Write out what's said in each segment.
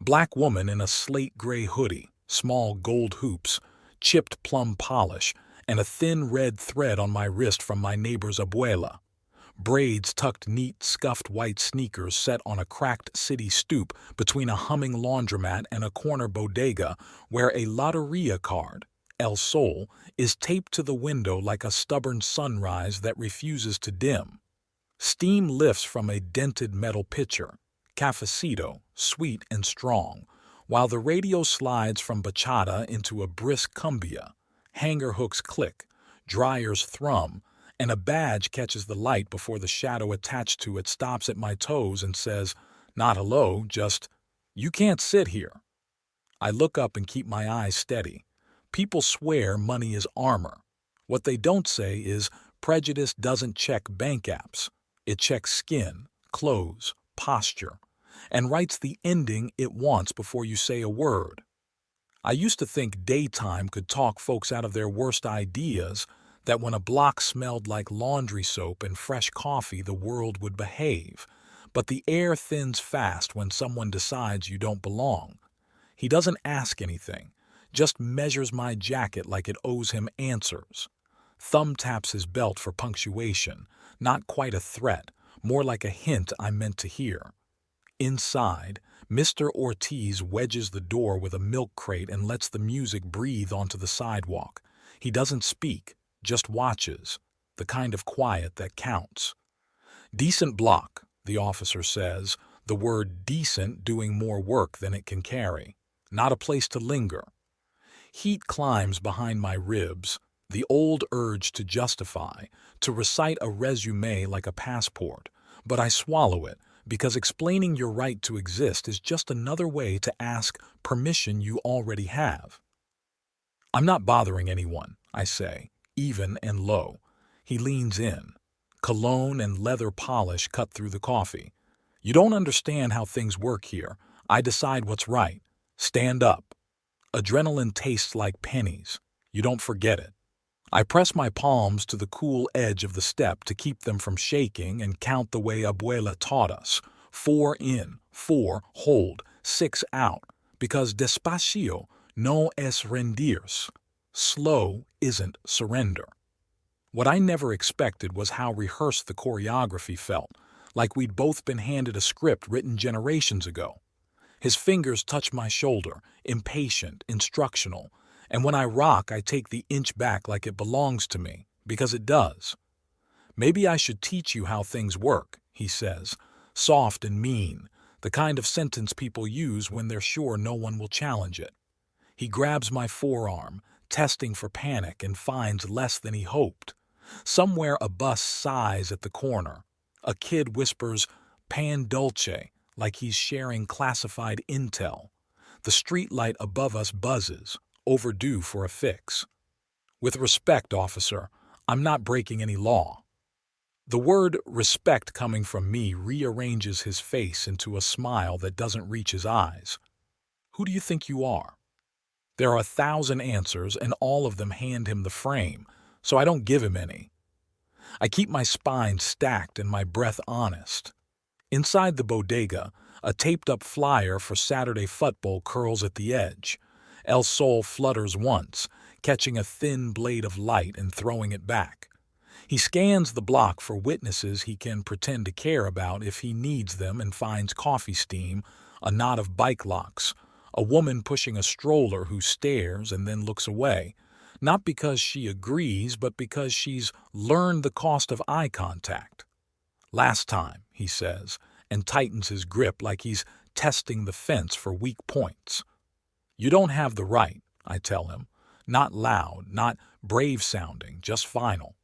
black woman in a slate-gray hoodie, small gold hoops, chipped plum polish, and a thin red thread on my wrist from my neighbor's abuela. Braids tucked neat, scuffed white sneakers set on a cracked city stoop between a humming laundromat and a corner bodega where a lotteria card, El Sol, is taped to the window like a stubborn sunrise that refuses to dim. Steam lifts from a dented metal pitcher, cafecito, sweet and strong, while the radio slides from bachata into a brisk cumbia. Hanger hooks click, dryers thrum, and a badge catches the light before the shadow attached to it stops at my toes and says, not hello, just, you can't sit here. I look up and keep my eyes steady. People swear money is armor. What they don't say is prejudice doesn't check bank apps. It checks skin, clothes, posture, and writes the ending it wants before you say a word. I used to think daytime could talk folks out of their worst ideas, that when a block smelled like laundry soap and fresh coffee, the world would behave. But the air thins fast when someone decides you don't belong. He doesn't ask anything, just measures my jacket like it owes him answers. Thumb taps his belt for punctuation, not quite a threat, more like a hint I meant to hear. Inside, Mr. Ortiz wedges the door with a milk crate and lets the music breathe onto the sidewalk. He doesn't speak, just watches, the kind of quiet that counts. Decent block, the officer says, the word decent doing more work than it can carry. Not a place to linger. Heat climbs behind my ribs, the old urge to justify, to recite a resume like a passport, but I swallow it because explaining your right to exist is just another way to ask permission you already have. I'm not bothering anyone, I say, even and low. He leans in. Cologne and leather polish cut through the coffee. You don't understand how things work here. I decide what's right. Stand up. Adrenaline tastes like pennies. You don't forget it. I press my palms to the cool edge of the step to keep them from shaking and count the way Abuela taught us. 4 in, 4 hold, 6 out, because despacio no es rendirse. Slow isn't surrender. What I never expected was how rehearsed the choreography felt, like we'd both been handed a script written generations ago. His fingers touch my shoulder, impatient, instructional, and when I rock, I take the inch back like it belongs to me, because it does. Maybe I should teach you how things work, he says, soft and mean, the kind of sentence people use when they're sure no one will challenge it. He grabs my forearm, testing for panic, and finds less than he hoped. Somewhere a bus sighs at the corner. A kid whispers, "Pan dulce," like he's sharing classified intel. The streetlight above us buzzes, overdue for a fix. With respect, officer, I'm not breaking any law. The word respect coming from me rearranges his face into a smile that doesn't reach his eyes. Who do you think you are? There are 1,000 answers, and all of them hand him the frame, so I don't give him any. I keep my spine stacked and my breath honest. Inside the bodega, a taped-up flyer for Saturday football curls at the edge. El Sol flutters once, catching a thin blade of light and throwing it back. He scans the block for witnesses he can pretend to care about if he needs them and finds coffee steam, a knot of bike locks, a woman pushing a stroller who stares and then looks away, not because she agrees but because she's learned the cost of eye contact. Last time, he says, and tightens his grip like he's testing the fence for weak points. You don't have the right, I tell him, not loud, not brave-sounding, just final.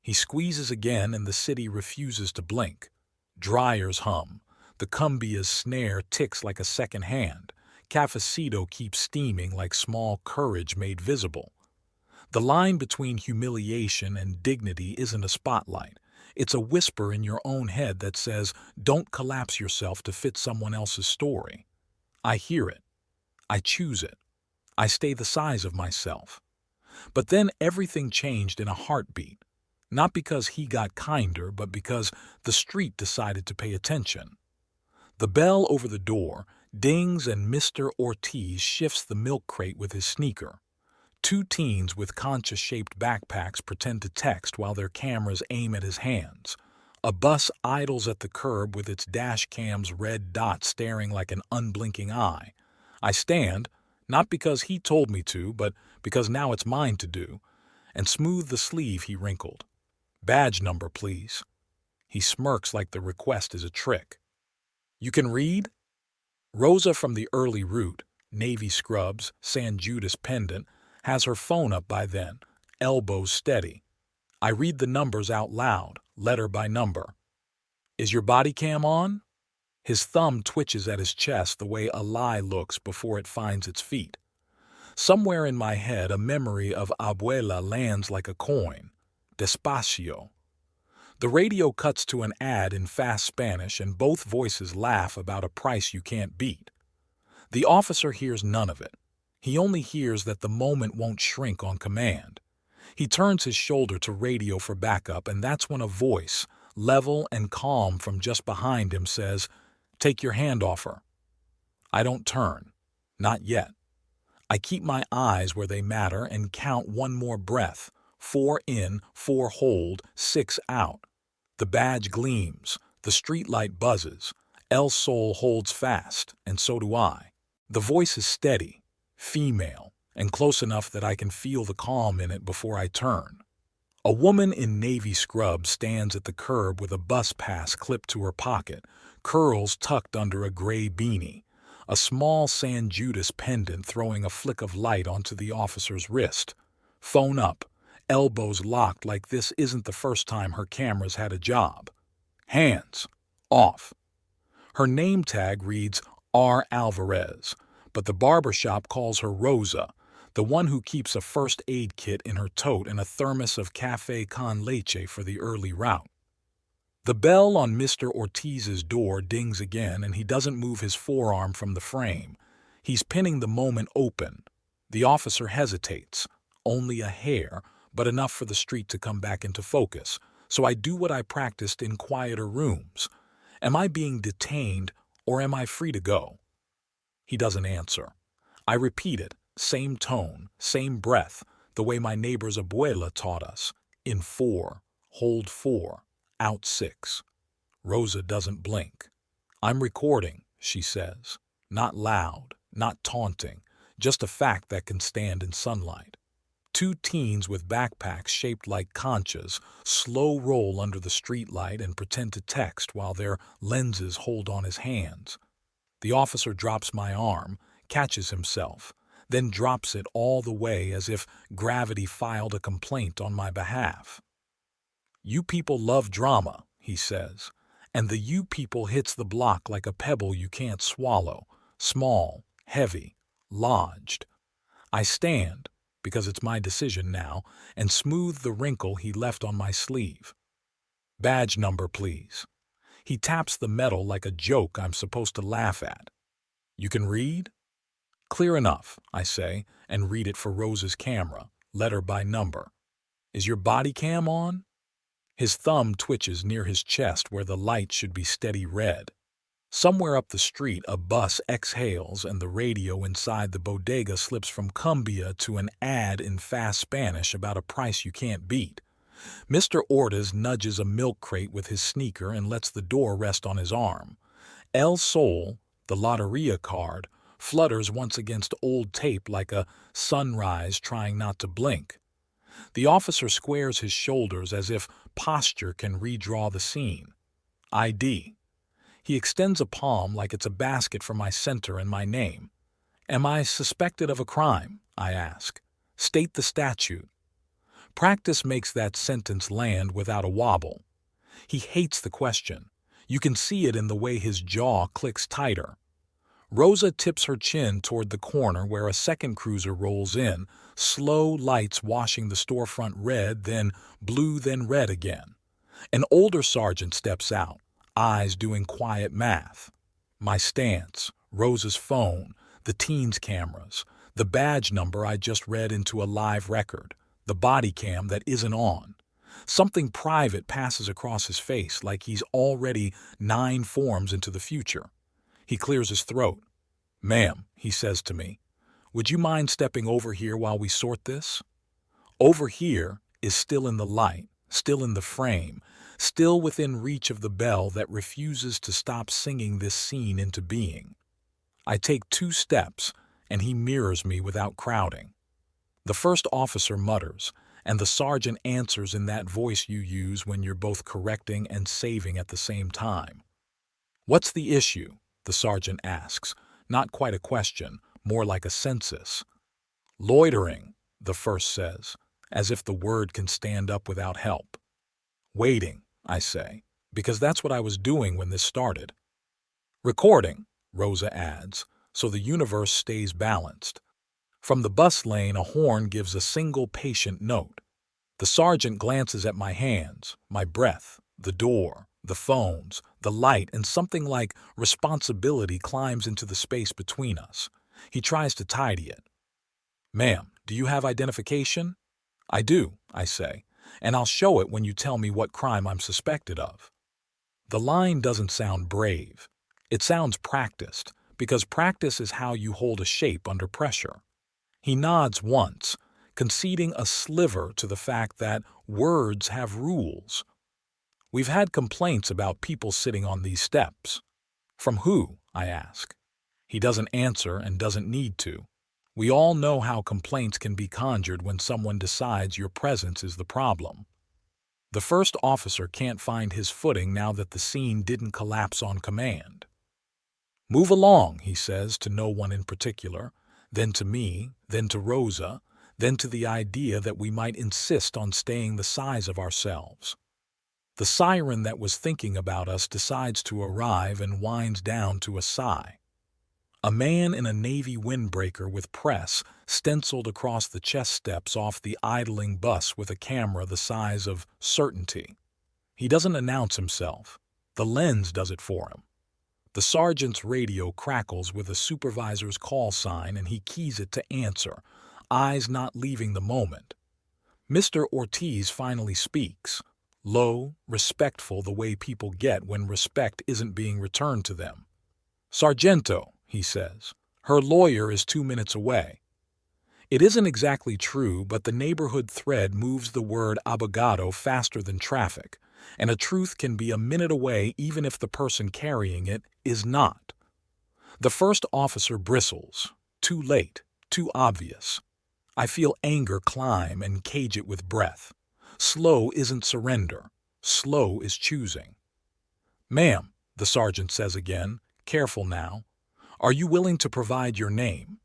He squeezes again and the city refuses to blink. Dryers hum. The cumbia's snare ticks like a second hand. Cafecito keeps steaming like small courage made visible. The line between humiliation and dignity isn't a spotlight. It's a whisper in your own head that says, don't collapse yourself to fit someone else's story. I hear it. I choose it. I stay the size of myself. But then everything changed in a heartbeat. Not because he got kinder, but because the street decided to pay attention. The bell over the door, Dings and Mr. Ortiz shifts the milk crate with his sneaker. Two teens with concha-shaped backpacks pretend to text while their cameras aim at his hands. A bus idles at the curb with its dash cam's red dot staring like an unblinking eye. I stand, not because he told me to, but because now it's mine to do, and smooth the sleeve he wrinkled. "Badge number, please." He smirks like the request is a trick. "You can read?" Rosa from the early route, navy scrubs, San Judas pendant, has her phone up by then, elbows steady. I read the numbers out loud, letter by number. "Is your body cam on?" His thumb twitches at his chest the way a lie looks before it finds its feet. Somewhere in my head, a memory of Abuela lands like a coin. Despacio. The radio cuts to an ad in fast Spanish, and both voices laugh about a price you can't beat. The officer hears none of it. He only hears that the moment won't shrink on command. He turns his shoulder to radio for backup, and that's when a voice, level and calm from just behind him, says, "Take your hand off her." I don't turn. Not yet. I keep my eyes where they matter and count one more breath. 4 in, 4 hold, 6 out. The badge gleams, the streetlight buzzes. El Sol holds fast, and so do I. The voice is steady, female, and close enough that I can feel the calm in it before I turn. A woman in navy scrubs stands at the curb with a bus pass clipped to her pocket, curls tucked under a gray beanie, a small San Judas pendant throwing a flick of light onto the officer's wrist. Phone up, elbows locked like this isn't the first time her camera's had a job. Hands. Off. Her name tag reads R. Alvarez, but the barbershop calls her Rosa, the one who keeps a first aid kit in her tote and a thermos of café con leche for the early route. The bell on Mr. Ortiz's door dings again, and he doesn't move his forearm from the frame. He's pinning the moment open. The officer hesitates. Only a hair, but enough for the street to come back into focus. So I do what I practiced in quieter rooms. Am I being detained, or am I free to go? He doesn't answer. I repeat it, same tone, same breath, the way my neighbor's abuela taught us. In 4, hold 4, out 6. Rosa doesn't blink. "I'm recording," she says. Not loud, not taunting, just a fact that can stand in sunlight. Two teens with backpacks shaped like conchas slow roll under the streetlight and pretend to text while their lenses hold on his hands. The officer drops my arm, catches himself, then drops it all the way as if gravity filed a complaint on my behalf. "You people love drama," he says, and the "you people" hits the block like a pebble you can't swallow, small, heavy, lodged. I stand, because it's my decision now, and smooth the wrinkle he left on my sleeve. "Badge number, please." He taps the metal like a joke I'm supposed to laugh at. "You can read?" "Clear enough," I say, and read it for Rosa's camera, letter by number. "Is your body cam on?" His thumb twitches near his chest where the light should be steady red. Somewhere up the street, a bus exhales and the radio inside the bodega slips from cumbia to an ad in fast Spanish about a price you can't beat. Mr. Ortiz nudges a milk crate with his sneaker and lets the door rest on his arm. El Sol, the Lotteria card, flutters once against old tape like a sunrise trying not to blink. The officer squares his shoulders as if posture can redraw the scene. ID. He extends a palm like it's a basket for my center and my name. "Am I suspected of a crime?" I ask. "State the statute." Practice makes that sentence land without a wobble. He hates the question. You can see it in the way his jaw clicks tighter. Rosa tips her chin toward the corner where a second cruiser rolls in, slow lights washing the storefront red, then blue, then red again. An older sergeant steps out, eyes doing quiet math. My stance, Rosa's phone, the teens' cameras, the badge number I just read into a live record, the body cam that isn't on. Something private passes across his face like he's already 9 forms into the future. He clears his throat. "Ma'am," he says to me, "would you mind stepping over here while we sort this?" Over here is still in the light, still in the frame, still within reach of the bell that refuses to stop singing this scene into being. I take 2 steps, and he mirrors me without crowding. The first officer mutters, and the sergeant answers in that voice you use when you're both correcting and saving at the same time. "What's the issue?" the sergeant asks, not quite a question, more like a census. "Loitering," the first says, as if the word can stand up without help. "Waiting," I say, because that's what I was doing when this started. "Recording," Rosa adds, so the universe stays balanced. From the bus lane, a horn gives a single patient note. The sergeant glances at my hands, my breath, the door, the phones, the light, and something like responsibility climbs into the space between us. He tries to tidy it. "Ma'am, do you have identification?" "I do," I say, "and I'll show it when you tell me what crime I'm suspected of." The line doesn't sound brave. It sounds practiced, because practice is how you hold a shape under pressure. He nods once, conceding a sliver to the fact that words have rules. "We've had complaints about people sitting on these steps." "From who?" I ask. He doesn't answer and doesn't need to. We all know how complaints can be conjured when someone decides your presence is the problem. The first officer can't find his footing now that the scene didn't collapse on command. "Move along," he says to no one in particular, then to me, then to Rosa, then to the idea that we might insist on staying the size of ourselves. The siren that was thinking about us decides to arrive and winds down to a sigh. A man in a navy windbreaker with press stenciled across the chest steps off the idling bus with a camera the size of certainty. He doesn't announce himself. The lens does it for him. The sergeant's radio crackles with a supervisor's call sign and he keys it to answer, eyes not leaving the moment. Mr. Ortiz finally speaks, low, respectful the way people get when respect isn't being returned to them. "Sargento," he says, "her lawyer is 2 minutes away." It isn't exactly true, but the neighborhood thread moves the word abogado faster than traffic, and a truth can be a minute away even if the person carrying it is not. The first officer bristles. Too late, too obvious. I feel anger climb and cage it with breath. Slow isn't surrender. Slow is choosing. "Ma'am," the sergeant says again, careful now, "are you willing to provide your name?"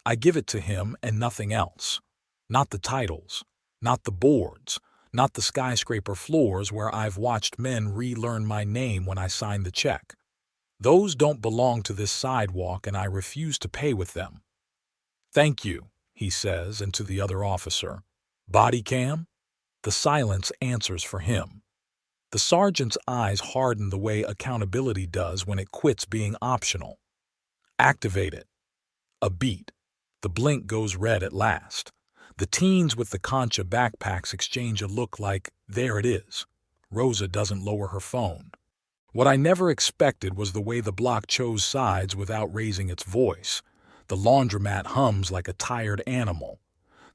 I give it to him and nothing else. Not the titles, not the boards, not the skyscraper floors where I've watched men relearn my name when I sign the check. Those don't belong to this sidewalk and I refuse to pay with them. "Thank you," he says, and to the other officer, "Body cam?" The silence answers for him. The sergeant's eyes harden the way accountability does when it quits being optional. "Activate it." A beat. The blink goes red at last. The teens with the concha backpacks exchange a look like, there it is. Rosa doesn't lower her phone. What I never expected was the way the block chose sides without raising its voice. The laundromat hums like a tired animal.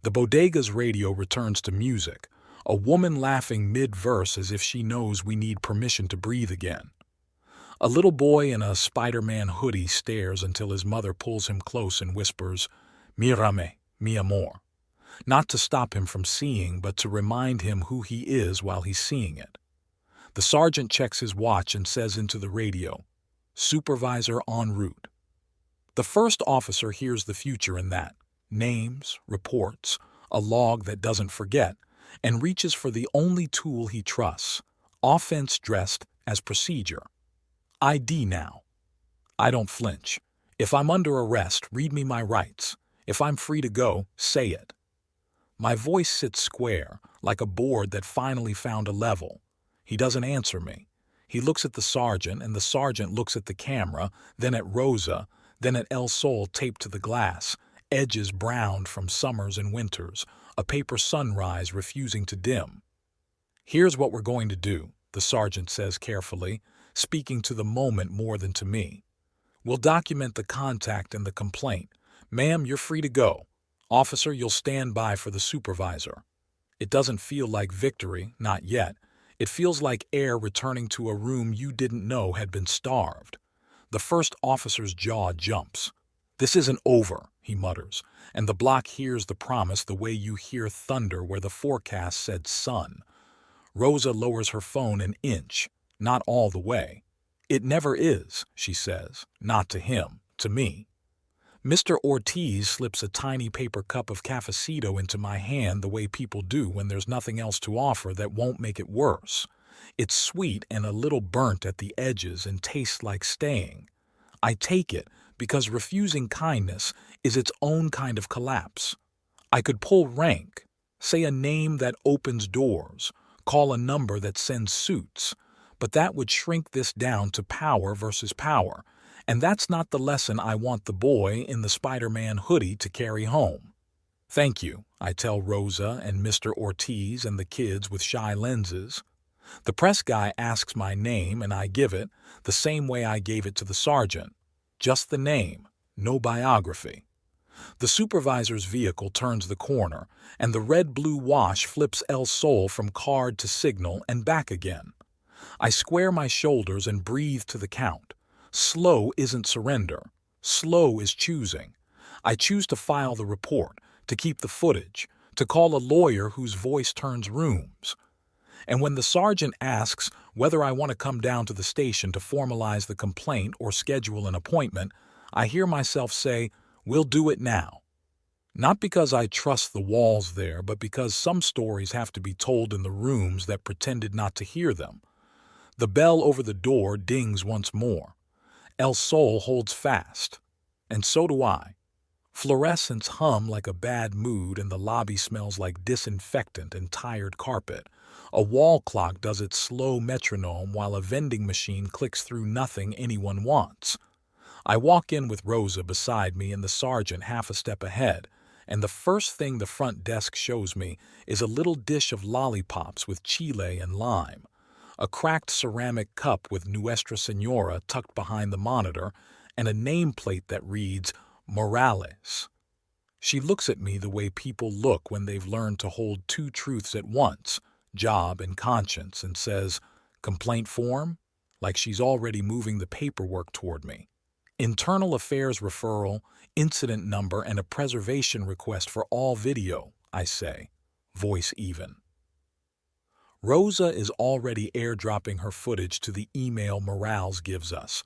The bodega's radio returns to music, a woman laughing mid-verse as if she knows we need permission to breathe again. A little boy in a Spider-Man hoodie stares until his mother pulls him close and whispers, "Mírame, mi amor." Not to stop him from seeing, but to remind him who he is while he's seeing it. The sergeant checks his watch and says into the radio, "Supervisor en route." The first officer hears the future in that. Names, reports, a log that doesn't forget, and reaches for the only tool he trusts, offense dressed as procedure. ID now. I don't flinch. If I'm under arrest, read me my rights. If I'm free to go, say it. My voice sits square, like a board that finally found a level. He doesn't answer me. He looks at the sergeant, and the sergeant looks at the camera, then at Rosa, then at El Sol taped to the glass, edges browned from summers and winters, a paper sunrise refusing to dim. "Here's what we're going to do," the sergeant says carefully, speaking to the moment more than to me. We'll document the contact and the complaint. Ma'am, you're free to go. Officer, you'll stand by for the supervisor. It doesn't feel like victory, not yet. It feels like air returning to a room you didn't know had been starved. The first officer's jaw jumps. This isn't over, he mutters, and the block hears the promise the way you hear thunder where the forecast said sun. Rosa lowers her phone an inch, not all the way. It never is, she says, not to him, to me. Mr. Ortiz slips a tiny paper cup of cafecito into my hand the way people do when there's nothing else to offer that won't make it worse. It's sweet and a little burnt at the edges and tastes like staying. I take it because refusing kindness is its own kind of collapse. I could pull rank, say a name that opens doors, call a number that sends suits, but that would shrink this down to power versus power. And that's not the lesson I want the boy in the Spider-Man hoodie to carry home. Thank you, I tell Rosa and Mr. Ortiz and the kids with shy lenses. The press guy asks my name and I give it, the same way I gave it to the sergeant. Just the name, no biography. The supervisor's vehicle turns the corner, and the red-blue wash flips El Sol from card to signal and back again. I square my shoulders and breathe to the count. Slow isn't surrender. Slow is choosing. I choose to file the report, to keep the footage, to call a lawyer whose voice turns rooms. And when the sergeant asks whether I want to come down to the station to formalize the complaint or schedule an appointment, I hear myself say, "We'll do it now." Not because I trust the walls there, but because some stories have to be told in the rooms that pretended not to hear them. The bell over the door dings once more. El Sol holds fast, and so do I. Fluorescents hum like a bad mood and the lobby smells like disinfectant and tired carpet. A wall clock does its slow metronome while a vending machine clicks through nothing anyone wants. I walk in with Rosa beside me and the sergeant half a step ahead, and the first thing the front desk shows me is a little dish of lollipops with chile and lime. A cracked ceramic cup with Nuestra Senora tucked behind the monitor, and a nameplate that reads, Morales. She looks at me the way people look when they've learned to hold two truths at once, job and conscience, and says, "Complaint form?" like she's already moving the paperwork toward me. "Internal affairs referral, incident number, and a preservation request for all video," I say, voice even. Rosa is already airdropping her footage to the email Morales gives us.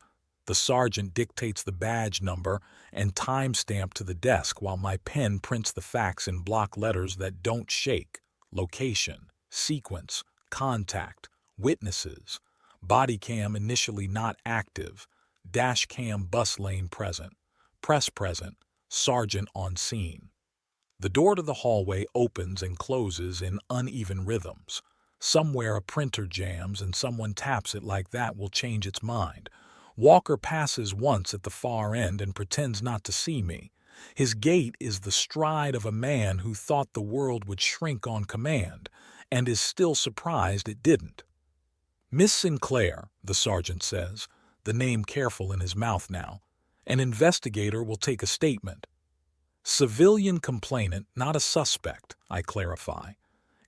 The sergeant dictates the badge number and timestamp to the desk while my pen prints the facts in block letters that don't shake. Location, sequence, contact, witnesses, body cam initially not active, dash cam bus lane present, press present, sergeant on scene. The door to the hallway opens and closes in uneven rhythms. Somewhere a printer jams and someone taps it like that will change its mind. Walker passes once at the far end and pretends not to see me. His gait is the stride of a man who thought the world would shrink on command, and is still surprised it didn't. "Miss Sinclair," the sergeant says, the name careful in his mouth now. "An investigator will take a statement." "Civilian complainant, not a suspect," I clarify.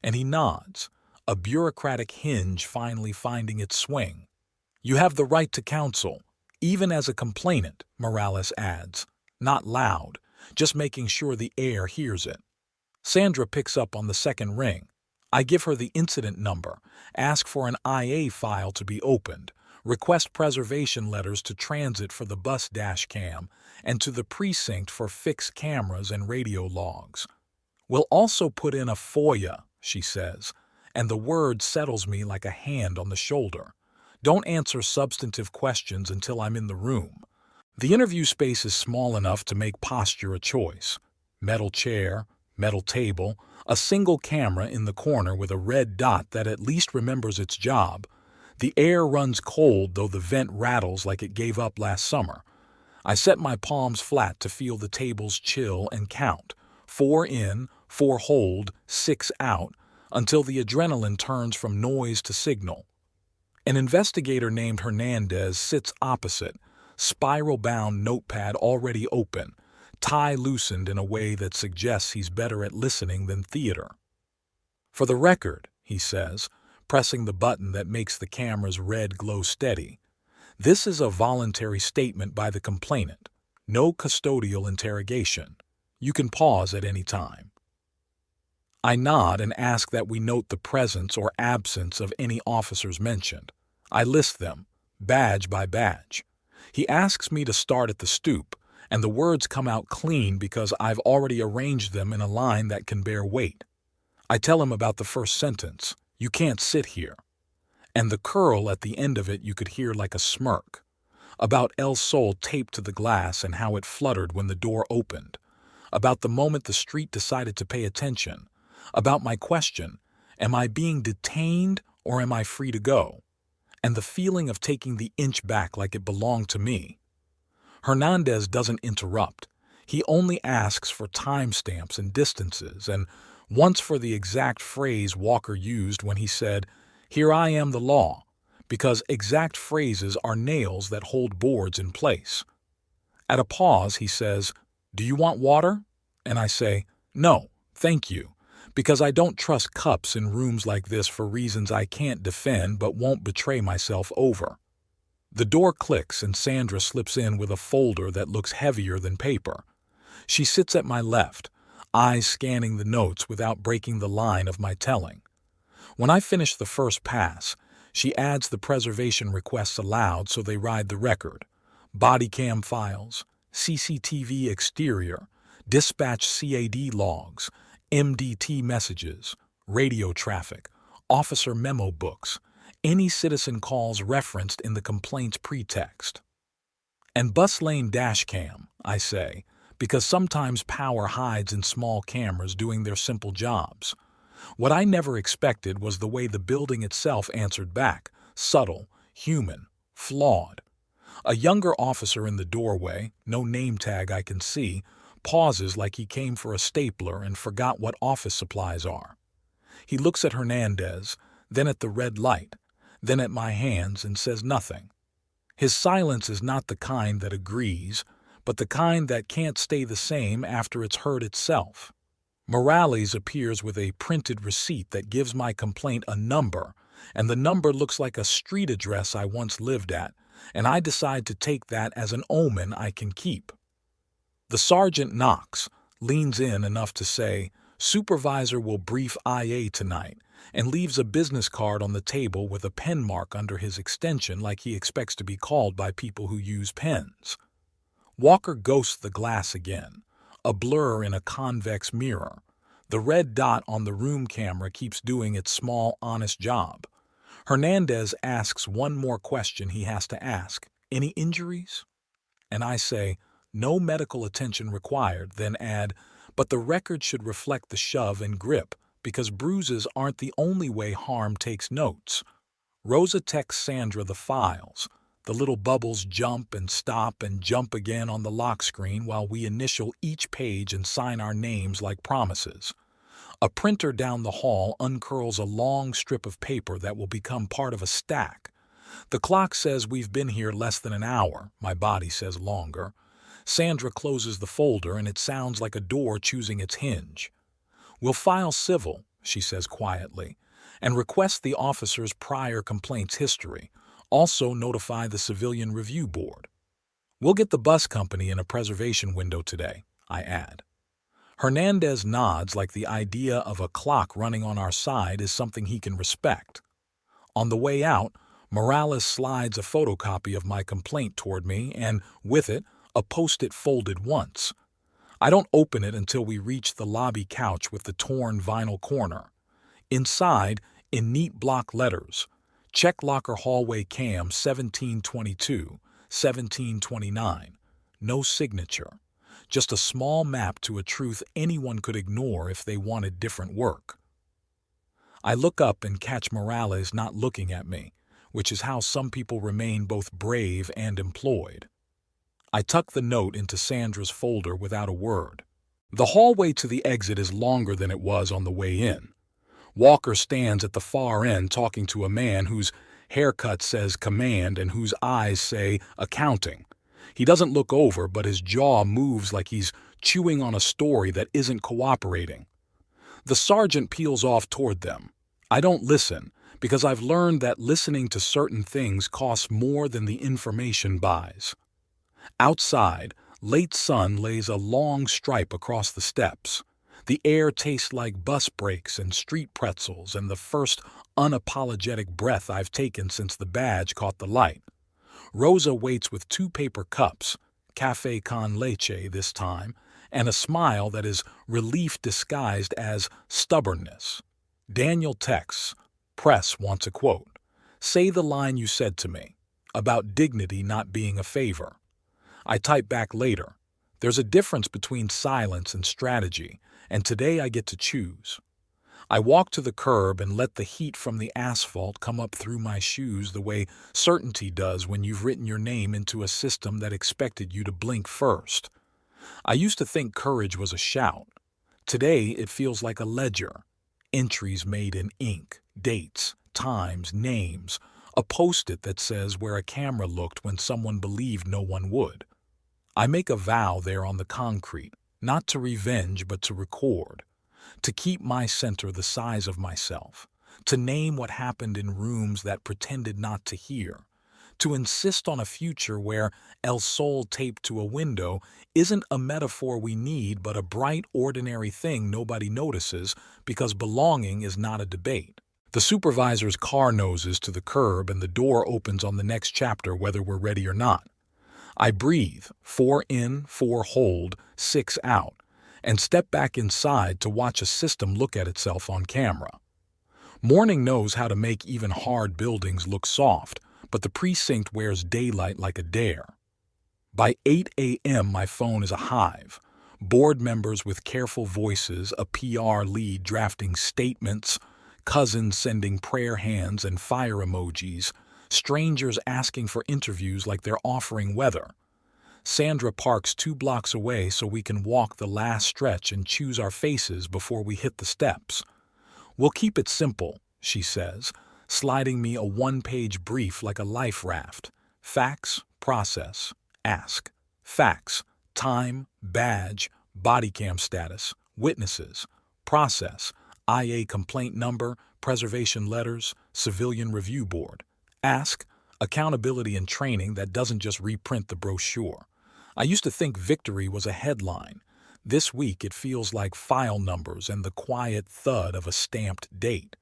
And he nods, a bureaucratic hinge finally finding its swing. "You have the right to counsel, even as a complainant," Morales adds. Not loud, just making sure the air hears it. Sandra picks up on the second ring. I give her the incident number, ask for an IA file to be opened, request preservation letters to transit for the bus dash cam, and to the precinct for fixed cameras and radio logs. "We'll also put in a FOIA," she says, and the word settles me like a hand on the shoulder. Don't answer substantive questions until I'm in the room. The interview space is small enough to make posture a choice. Metal chair, metal table, a single camera in the corner with a red dot that at least remembers its job. The air runs cold though the vent rattles like it gave up last summer. I set my palms flat to feel the tables chill and count. 4 in, 4 hold, 6 out, until the adrenaline turns from noise to signal. An investigator named Hernandez sits opposite, spiral-bound notepad already open, tie loosened in a way that suggests he's better at listening than theater. "For the record," he says, pressing the button that makes the camera's red glow steady, "this is a voluntary statement by the complainant. No custodial interrogation. You can pause at any time." I nod and ask that we note the presence or absence of any officers mentioned. I list them, badge by badge. He asks me to start at the stoop, and the words come out clean because I've already arranged them in a line that can bear weight. I tell him about the first sentence, "You can't sit here," and the curl at the end of it you could hear like a smirk. About El Sol taped to the glass and how it fluttered when the door opened. About the moment the street decided to pay attention. About my question, am I being detained or am I free to go? And the feeling of taking the inch back like it belonged to me. Hernandez doesn't interrupt. He only asks for timestamps and distances, and once for the exact phrase Walker used when he said, "Here I am the law," because exact phrases are nails that hold boards in place. At a pause, he says, "Do you want water?" And I say, "No, thank you," because I don't trust cups in rooms like this for reasons I can't defend but won't betray myself over. The door clicks and Sandra slips in with a folder that looks heavier than paper. She sits at my left, eyes scanning the notes without breaking the line of my telling. When I finish the first pass, she adds the preservation requests aloud so they ride the record. Body cam files, CCTV exterior, dispatch CAD logs, MDT messages, radio traffic, officer memo books, any citizen calls referenced in the complaint's pretext. And bus lane dash cam, I say, because sometimes power hides in small cameras doing their simple jobs. What I never expected was the way the building itself answered back, subtle, human, flawed. A younger officer in the doorway, no name tag I can see, pauses like he came for a stapler and forgot what office supplies are. He looks at Hernandez, then at the red light, then at my hands and says nothing. His silence is not the kind that agrees, but the kind that can't stay the same after it's heard itself. Morales appears with a printed receipt that gives my complaint a number, and the number looks like a street address I once lived at, and I decide to take that as an omen I can keep. The sergeant knocks, leans in enough to say, "Supervisor will brief IA tonight," and leaves a business card on the table with a pen mark under his extension like he expects to be called by people who use pens. Walker ghosts the glass again, a blur in a convex mirror. The red dot on the room camera keeps doing its small, honest job. Hernandez asks one more question he has to ask. "Any injuries?" And I say, "No medical attention required," then add, "But the record should reflect the shove and grip, because bruises aren't the only way harm takes notes." Rosa texts Sandra the files. The little bubbles jump and stop and jump again on the lock screen while we initial each page and sign our names like promises. A printer down the hall uncurls a long strip of paper that will become part of a stack. The clock says we've been here less than an hour. My body says longer. Sandra closes the folder and it sounds like a door choosing its hinge. "We'll file civil," she says quietly, "and request the officer's prior complaints history. Also notify the Civilian Review Board. We'll get the bus company in a preservation window today," I add. Hernandez nods like the idea of a clock running on our side is something he can respect. On the way out, Morales slides a photocopy of my complaint toward me and, with it, a post-it folded once. I don't open it until we reach the lobby couch with the torn vinyl corner. Inside, in neat block letters, "Check locker hallway cam 1722, 1729. No signature. Just a small map to a truth anyone could ignore if they wanted different work." I look up and catch Morales not looking at me, which is how some people remain both brave and employed. I tuck the note into Sandra's folder without a word. The hallway to the exit is longer than it was on the way in. Walker stands at the far end talking to a man whose haircut says command and whose eyes say accounting. He doesn't look over, but his jaw moves like he's chewing on a story that isn't cooperating. The sergeant peels off toward them. I don't listen, because I've learned that listening to certain things costs more than the information buys. Outside, late sun lays a long stripe across the steps. The air tastes like bus brakes and street pretzels and the first unapologetic breath I've taken since the badge caught the light. Rosa waits with 2 paper cups, café con leche this time, and a smile that is relief disguised as stubbornness. Daniel texts, "Press wants a quote. Say the line you said to me, about dignity not being a favor." I type back later, "There's a difference between silence and strategy, and today I get to choose." I walk to the curb and let the heat from the asphalt come up through my shoes the way certainty does when you've written your name into a system that expected you to blink first. I used to think courage was a shout. Today it feels like a ledger. Entries made in ink, dates, times, names, a post-it that says where a camera looked when someone believed no one would. I make a vow there on the concrete, not to revenge but to record. To keep my center the size of myself, to name what happened in rooms that pretended not to hear, to insist on a future where El Sol taped to a window isn't a metaphor we need but a bright, ordinary thing nobody notices because belonging is not a debate. The supervisor's car noses to the curb and the door opens on the next chapter whether we're ready or not. I breathe, 4 in, 4 hold, 6 out, and step back inside to watch a system look at itself on camera. Morning knows how to make even hard buildings look soft, but the precinct wears daylight like a dare. By 8 a.m. my phone is a hive. Board members with careful voices, a PR lead drafting statements, cousins sending prayer hands and fire emojis, strangers asking for interviews like they're offering weather. Sandra parks 2 blocks away so we can walk the last stretch and choose our faces before we hit the steps. "We'll keep it simple," she says, sliding me a 1-page brief like a life raft. Facts, process, ask. Facts, time, badge, body cam status, witnesses. Process, IA complaint number, preservation letters, civilian review board. Ask, accountability and training that doesn't just reprint the brochure. I used to think victory was a headline. This week it feels like file numbers and the quiet thud of a stamped date.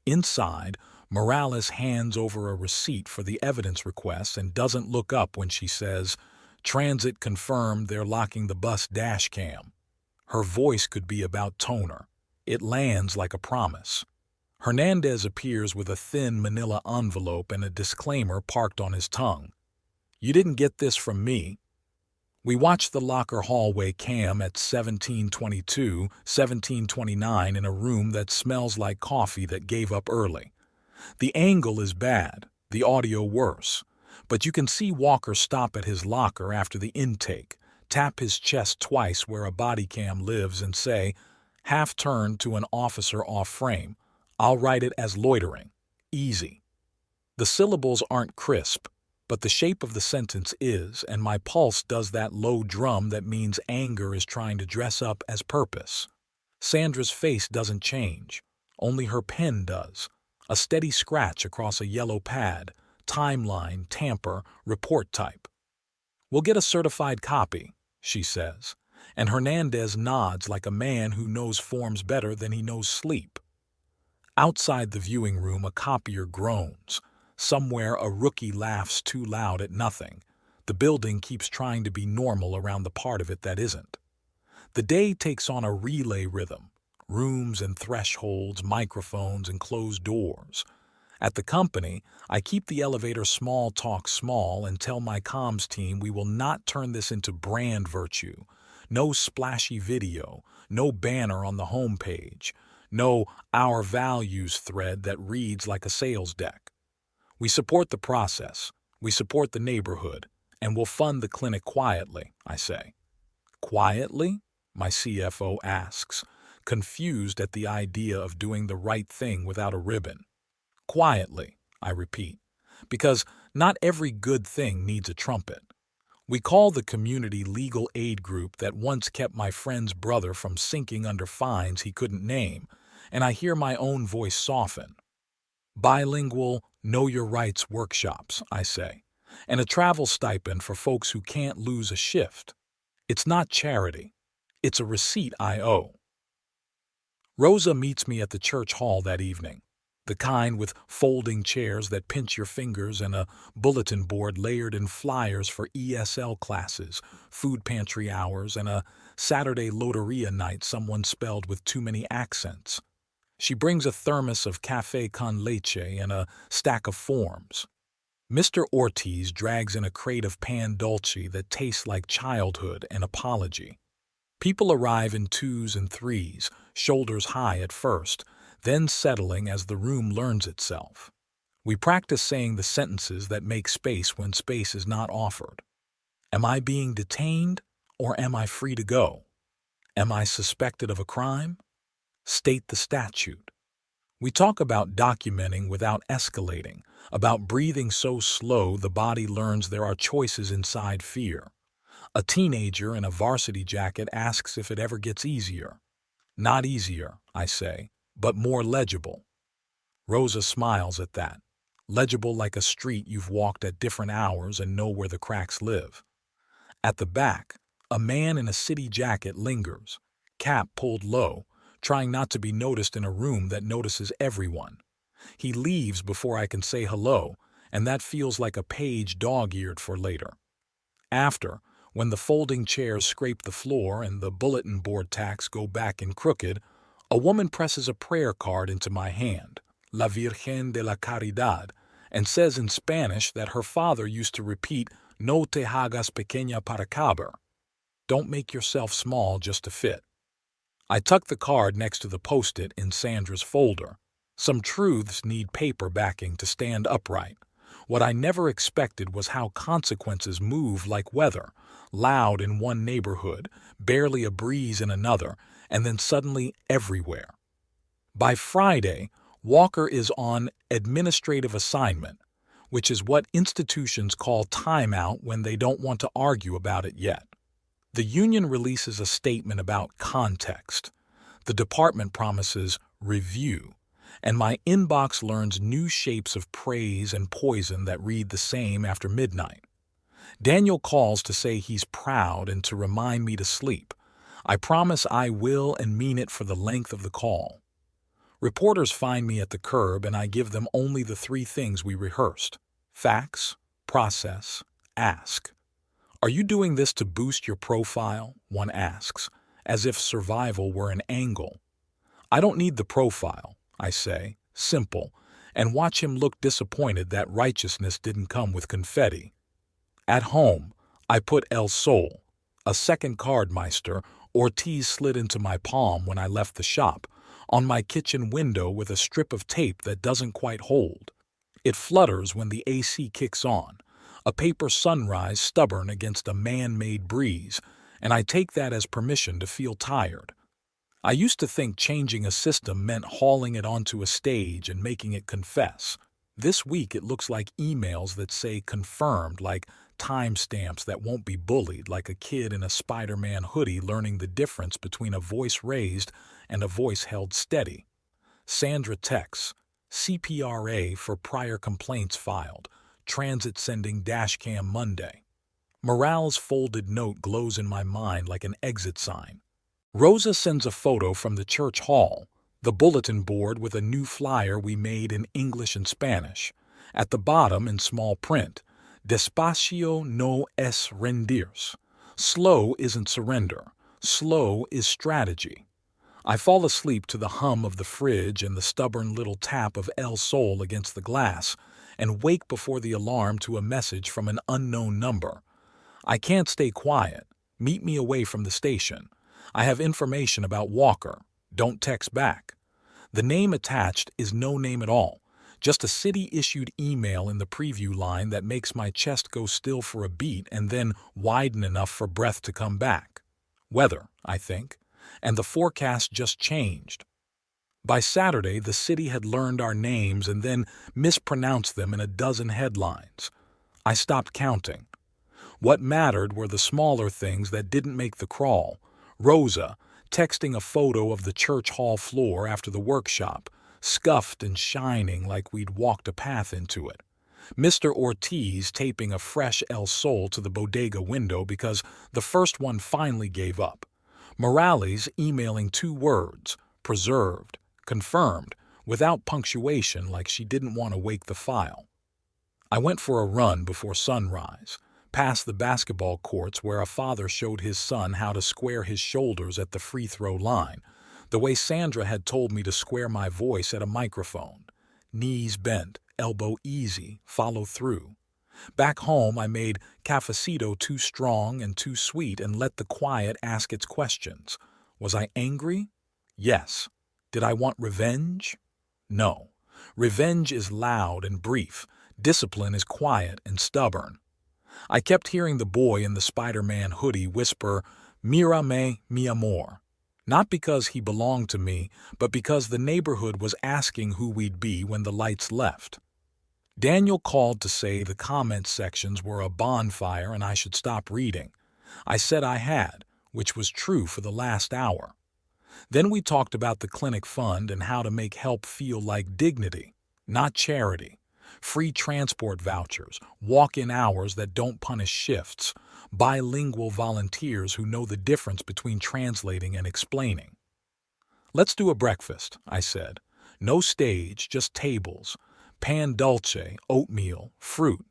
Inside, Morales hands over a receipt for the evidence request and doesn't look up when she says, "Transit confirmed they're locking the bus dash cam." Her voice could be about toner. It lands like a promise. Hernandez appears with a thin manila envelope and a disclaimer parked on his tongue. "You didn't get this from me." We watch the locker hallway cam at 1722, 1729 in a room that smells like coffee that gave up early. The angle is bad, the audio worse, but you can see Walker stop at his locker after the intake, tap his chest twice where a body cam lives and say, half turned to an officer off frame, "I'll write it as loitering. Easy." The syllables aren't crisp, but the shape of the sentence is, and my pulse does that low drum that means anger is trying to dress up as purpose. Sandra's face doesn't change. Only her pen does. A steady scratch across a yellow pad, timeline, tamper, report type. "We'll get a certified copy," she says, and Hernandez nods like a man who knows forms better than he knows sleep. Outside the viewing room, a copier groans. Somewhere a rookie laughs too loud at nothing. The building keeps trying to be normal around the part of it that isn't. The day takes on a relay rhythm. Rooms and thresholds, microphones and closed doors. At the company, I keep the elevator small talk small and tell my comms team we will not turn this into brand virtue. No splashy video, no banner on the homepage, no "our values" thread that reads like a sales deck. We support the process, we support the neighborhood, and we'll fund the clinic quietly, I say. "Quietly?" my CFO asks, confused at the idea of doing the right thing without a ribbon. "Quietly," I repeat, because not every good thing needs a trumpet. We call the community legal aid group that once kept my friend's brother from sinking under fines he couldn't name, and I hear my own voice soften. Bilingual, know your rights workshops, I say, and a travel stipend for folks who can't lose a shift. It's not charity. It's a receipt I owe. Rosa meets me at the church hall that evening, the kind with folding chairs that pinch your fingers and a bulletin board layered in flyers for ESL classes, food pantry hours, and a Saturday loteria night someone spelled with too many accents. She brings a thermos of café con leche and a stack of forms. Mr. Ortiz drags in a crate of pan dulce that tastes like childhood and apology. People arrive in twos and threes, shoulders high at first, then settling as the room learns itself. We practice saying the sentences that make space when space is not offered. Am I being detained, or am I free to go? Am I suspected of a crime? State the statute. We talk about documenting without escalating, about breathing so slow the body learns there are choices inside fear. A teenager in a varsity jacket asks if it ever gets easier. Not easier, I say, but more legible. Rosa smiles at that. Legible like a street you've walked at different hours and know where the cracks live. At the back, a man in a city jacket lingers, cap pulled low, trying not to be noticed in a room that notices everyone. He leaves before I can say hello, and that feels like a page dog-eared for later. After, when the folding chairs scrape the floor and the bulletin board tacks go back in crooked, a woman presses a prayer card into my hand, La Virgen de la Caridad, and says in Spanish that her father used to repeat, No te hagas pequeña para caber. Don't make yourself small just to fit. I tuck the card next to the post-it in Sandra's folder. Some truths need paper backing to stand upright. What I never expected was how consequences move like weather, loud in one neighborhood, barely a breeze in another, and then suddenly everywhere. By Friday, Walker is on administrative assignment, which is what institutions call timeout when they don't want to argue about it yet. The union releases a statement about context. The department promises review, and my inbox learns new shapes of praise and poison that read the same after midnight. Daniel calls to say he's proud and to remind me to sleep. I promise I will and mean it for the length of the call. Reporters find me at the curb and I give them only the three things we rehearsed: facts, process, ask. Are you doing this to boost your profile? One asks, as if survival were an angle. I don't need the profile, I say, simple, and watch him look disappointed that righteousness didn't come with confetti. At home, I put El Sol, a second cardmeister Ortiz slid into my palm when I left the shop, on my kitchen window with a strip of tape that doesn't quite hold. It flutters when the AC kicks on, a paper sunrise stubborn against a man-made breeze, and I take that as permission to feel tired. I used to think changing a system meant hauling it onto a stage and making it confess. This week it looks like emails that say confirmed, like timestamps that won't be bullied, like a kid in a Spider-Man hoodie learning the difference between a voice raised and a voice held steady. Sandra texts, CPRA for prior complaints filed, transit sending dashcam Monday. Morale's folded note glows in my mind like an exit sign. Rosa sends a photo from the church hall, the bulletin board with a new flyer we made in English and Spanish. At the bottom, in small print, Despacio no es rendirse. Slow isn't surrender. Slow is strategy. I fall asleep to the hum of the fridge and the stubborn little tap of El Sol against the glass, and wake before the alarm to a message from an unknown number. I can't stay quiet. Meet me away from the station. I have information about Walker. Don't text back. The name attached is no name at all, just a city-issued email in the preview line that makes my chest go still for a beat and then widen enough for breath to come back. Weather, I think, and the forecast just changed. By Saturday, the city had learned our names and then mispronounced them in a dozen headlines. I stopped counting. What mattered were the smaller things that didn't make the crawl. Rosa, texting a photo of the church hall floor after the workshop, scuffed and shining like we'd walked a path into it. Mr. Ortiz taping a fresh El Sol to the bodega window because the first one finally gave up. Morales emailing 2 words, preserved, confirmed, without punctuation like she didn't want to wake the file. I went for a run before sunrise, past the basketball courts where a father showed his son how to square his shoulders at the free throw line, the way Sandra had told me to square my voice at a microphone. Knees bent, elbow easy, follow through. Back home, I made cafecito too strong and too sweet and let the quiet ask its questions. Was I angry? Yes. Did I want revenge? No. Revenge is loud and brief. Discipline is quiet and stubborn. I kept hearing the boy in the Spider-Man hoodie whisper, "Mírame, mi amor." Not because he belonged to me, but because the neighborhood was asking who we'd be when the lights left. Daniel called to say the comment sections were a bonfire and I should stop reading. I said I had, which was true for the last hour. Then we talked about the clinic fund and how to make help feel like dignity, not charity. Free transport vouchers, walk-in hours that don't punish shifts, bilingual volunteers who know the difference between translating and explaining. Let's do a breakfast, I said. No stage, just tables. Pan dulce, oatmeal, fruit.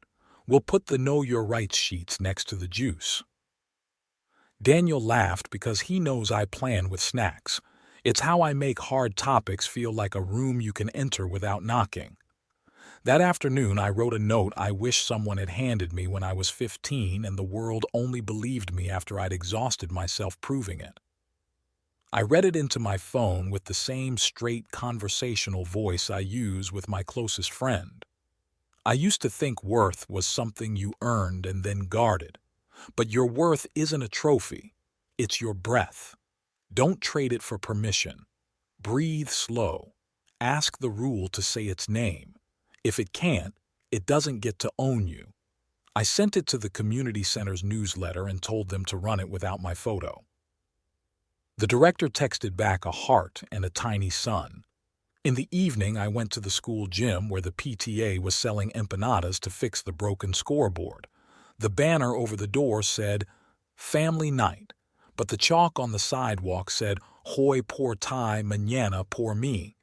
We'll put the Know Your Rights sheets next to the juice. Daniel laughed because he knows I plan with snacks. It's how I make hard topics feel like a room you can enter without knocking. That afternoon, I wrote a note I wish someone had handed me when I was 15 and the world only believed me after I'd exhausted myself proving it. I read it into my phone with the same straight conversational voice I use with my closest friend. I used to think worth was something you earned and then guarded. But your worth isn't a trophy. It's your breath. Don't trade it for permission. Breathe slow. Ask the rule to say its name. If it can't, it doesn't get to own you. I sent it to the community center's newsletter and told them to run it without my photo. The director texted back a heart and a tiny sun. In the evening, I went to the school gym where the PTA was selling empanadas to fix the broken scoreboard. The banner over the door said, "Family Night," but the chalk on the sidewalk said, "Hoy por ti, mañana por mí,"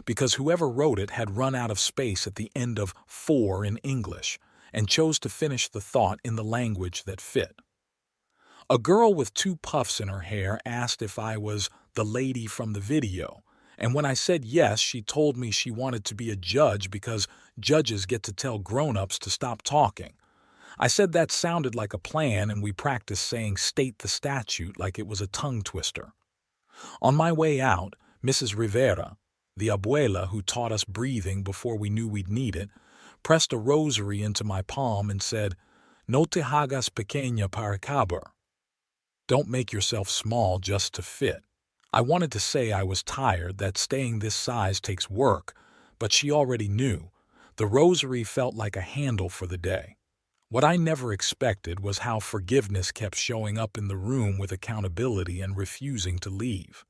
because whoever wrote it had run out of space at the end of "for" in English and chose to finish the thought in the language that fit. A girl with 2 puffs in her hair asked if I was the lady from the video, and when I said yes, she told me she wanted to be a judge because judges get to tell grown-ups to stop talking. I said that sounded like a plan, and we practiced saying "state the statute" like it was a tongue twister. On my way out, Mrs. Rivera, the abuela who taught us breathing before we knew we'd need it, pressed a rosary into my palm and said, "No te hagas pequeña para caber." Don't make yourself small just to fit. I wanted to say I was tired, that staying this size takes work, but she already knew. The rosary felt like a handle for the day. What I never expected was how forgiveness kept showing up in the room with accountability and refusing to leave.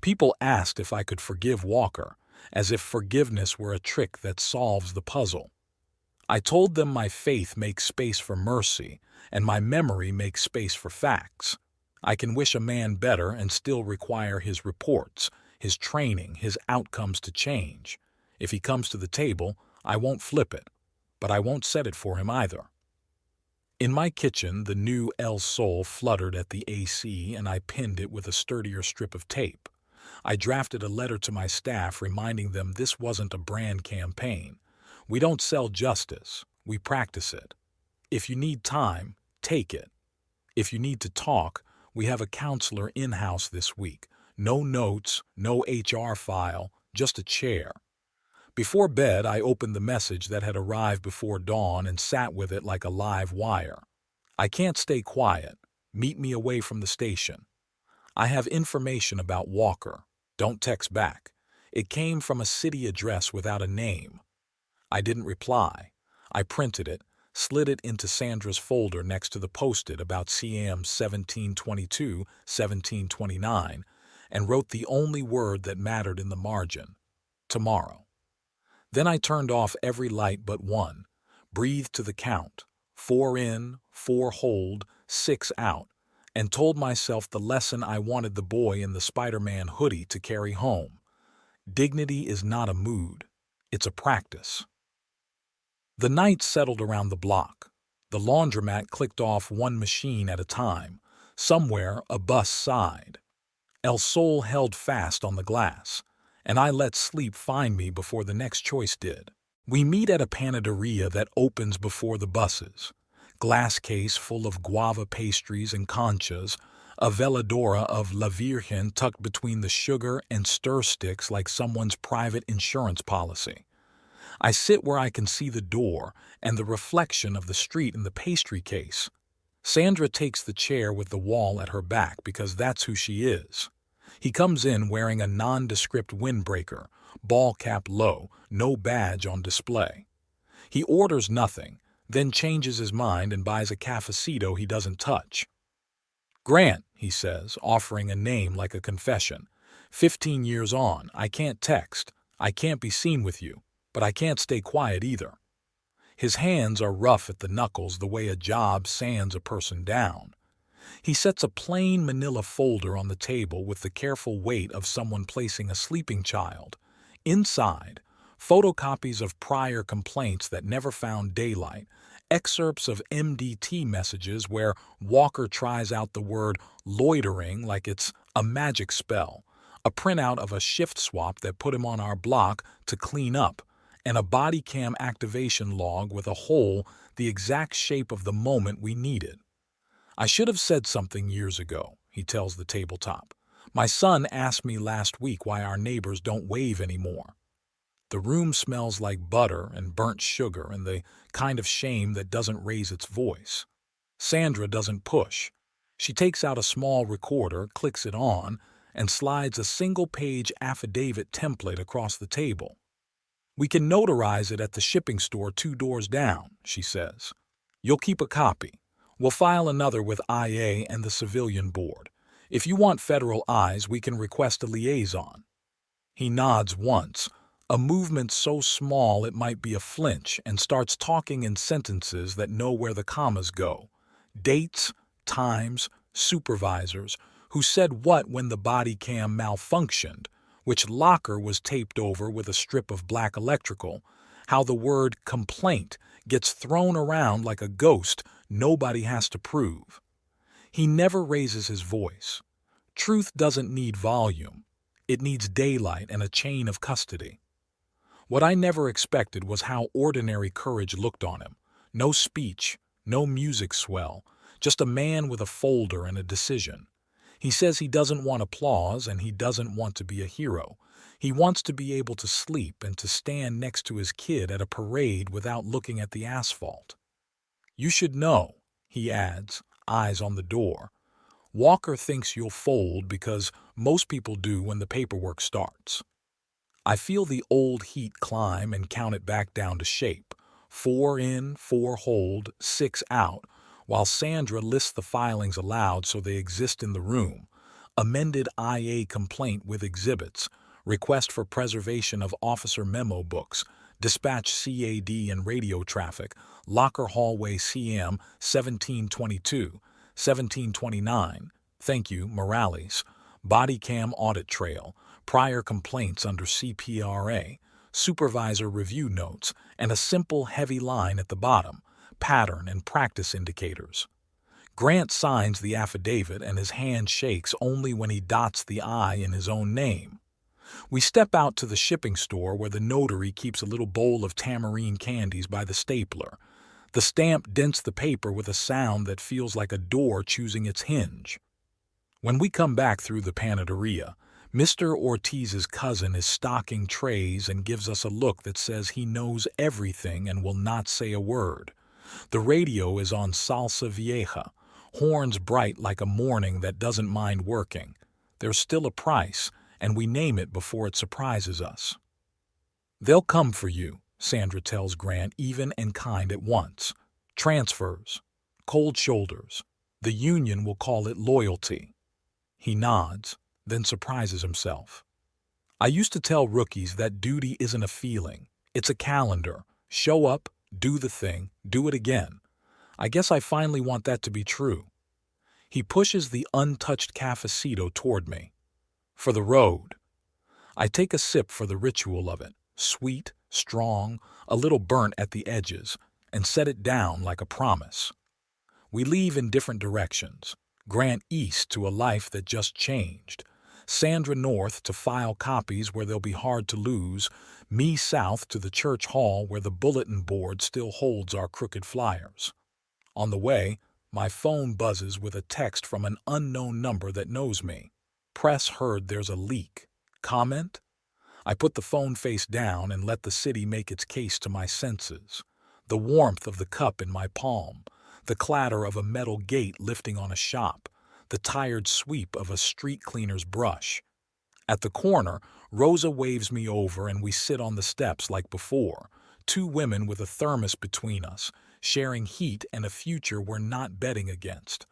People asked if I could forgive Walker, as if forgiveness were a trick that solves the puzzle. I told them my faith makes space for mercy, and my memory makes space for facts. I can wish a man better and still require his reports, his training, his outcomes to change. If he comes to the table, I won't flip it, but I won't set it for him either. In my kitchen, the new El Sol fluttered at the AC, and I pinned it with a sturdier strip of tape. I drafted a letter to my staff reminding them this wasn't a brand campaign. We don't sell justice, we practice it. If you need time, take it. If you need to talk, we have a counselor in-house this week. No notes, no HR file, just a chair. Before bed, I opened the message that had arrived before dawn and sat with it like a live wire. I can't stay quiet. Meet me away from the station. I have information about Walker. Don't text back. It came from a city address without a name. I didn't reply. I printed it, slid it into Sandra's folder next to the post-it about CM 1722, 1729, and wrote the only word that mattered in the margin: tomorrow. Then I turned off every light but one, breathed to the count, 4 in, 4 hold, 6 out, and told myself the lesson I wanted the boy in the Spider-Man hoodie to carry home. Dignity is not a mood, it's a practice. The night settled around the block. The laundromat clicked off one machine at a time. Somewhere, a bus sighed. El Sol held fast on the glass, and I let sleep find me before the next choice did. We meet at a panaderia that opens before the buses. Glass case full of guava pastries and conchas, a veladora of La Virgen tucked between the sugar and stir sticks like someone's private insurance policy. I sit where I can see the door and the reflection of the street in the pastry case. Sandra takes the chair with the wall at her back because that's who she is. He comes in wearing a nondescript windbreaker, ball cap low, no badge on display. He orders nothing, then changes his mind and buys a cafecito he doesn't touch. "Grant," he says, offering a name like a confession. 15 years on, I can't text, I can't be seen with you, but I can't stay quiet either. His hands are rough at the knuckles the way a job sands a person down. He sets a plain manila folder on the table with the careful weight of someone placing a sleeping child. Inside, photocopies of prior complaints that never found daylight, excerpts of MDT messages where Walker tries out the word loitering like it's a magic spell, a printout of a shift swap that put him on our block to clean up, and a body cam activation log with a hole the exact shape of the moment we needed. "I should have said something years ago," he tells the tabletop. "My son asked me last week why our neighbors don't wave anymore." The room smells like butter and burnt sugar and the kind of shame that doesn't raise its voice. Sandra doesn't push. She takes out a small recorder, clicks it on, and slides a single-page affidavit template across the table. "We can notarize it at the shipping store 2 doors down," she says. "You'll keep a copy. We'll file another with IA and the Civilian Board. If you want federal eyes, we can request a liaison." He nods once, a movement so small it might be a flinch, and starts talking in sentences that know where the commas go. Dates, times, supervisors, who said what when the body cam malfunctioned, which locker was taped over with a strip of black electrical, how the word complaint gets thrown around like a ghost nobody has to prove. He never raises his voice. Truth doesn't need volume. It needs daylight and a chain of custody. What I never expected was how ordinary courage looked on him. No speech, no music swell, just a man with a folder and a decision. He says he doesn't want applause and he doesn't want to be a hero. He wants to be able to sleep and to stand next to his kid at a parade without looking at the asphalt. "You should know," he adds, eyes on the door. "Walker thinks you'll fold because most people do when the paperwork starts." I feel the old heat climb and count it back down to shape. 4 in, 4 hold, 6 out, while Sandra lists the filings aloud so they exist in the room. Amended IA complaint with exhibits, request for preservation of officer memo books, dispatch CAD and radio traffic, locker hallway CM 1722, 1729, thank you, Morales, body cam audit trail, prior complaints under CPRA, supervisor review notes, and a simple heavy line at the bottom, pattern and practice indicators. Grant signs the affidavit and his hand shakes only when he dots the I in his own name. We step out to the shipping store where the notary keeps a little bowl of tamarine candies by the stapler. The stamp dents the paper with a sound that feels like a door choosing its hinge. When we come back through the panaderia, Mr. Ortiz's cousin is stocking trays and gives us a look that says he knows everything and will not say a word. The radio is on salsa vieja, horns bright like a morning that doesn't mind working. There's still a price, and we name it before it surprises us. "They'll come for you," Sandra tells Grant, even and kind at once. Transfers. Cold shoulders. The union will call it loyalty. He nods, then surprises himself. I used to tell rookies that duty isn't a feeling. It's a calendar. Show up, do the thing, do it again. I guess I finally want that to be true. He pushes the untouched cafecito toward me. For the road. I take a sip for the ritual of it, sweet, strong, a little burnt at the edges, and set it down like a promise. We leave in different directions. Grant east to a life that just changed. Sandra north to file copies where they'll be hard to lose. Me south to the church hall where the bulletin board still holds our crooked flyers. On the way, my phone buzzes with a text from an unknown number that knows me. Press heard there's a leak. Comment? I put the phone face down and let the city make its case to my senses. The warmth of the cup in my palm, the clatter of a metal gate lifting on a shop, the tired sweep of a street cleaner's brush. At the corner, Rosa waves me over and we sit on the steps like before, two women with a thermos between us, sharing heat and a future we're not betting against.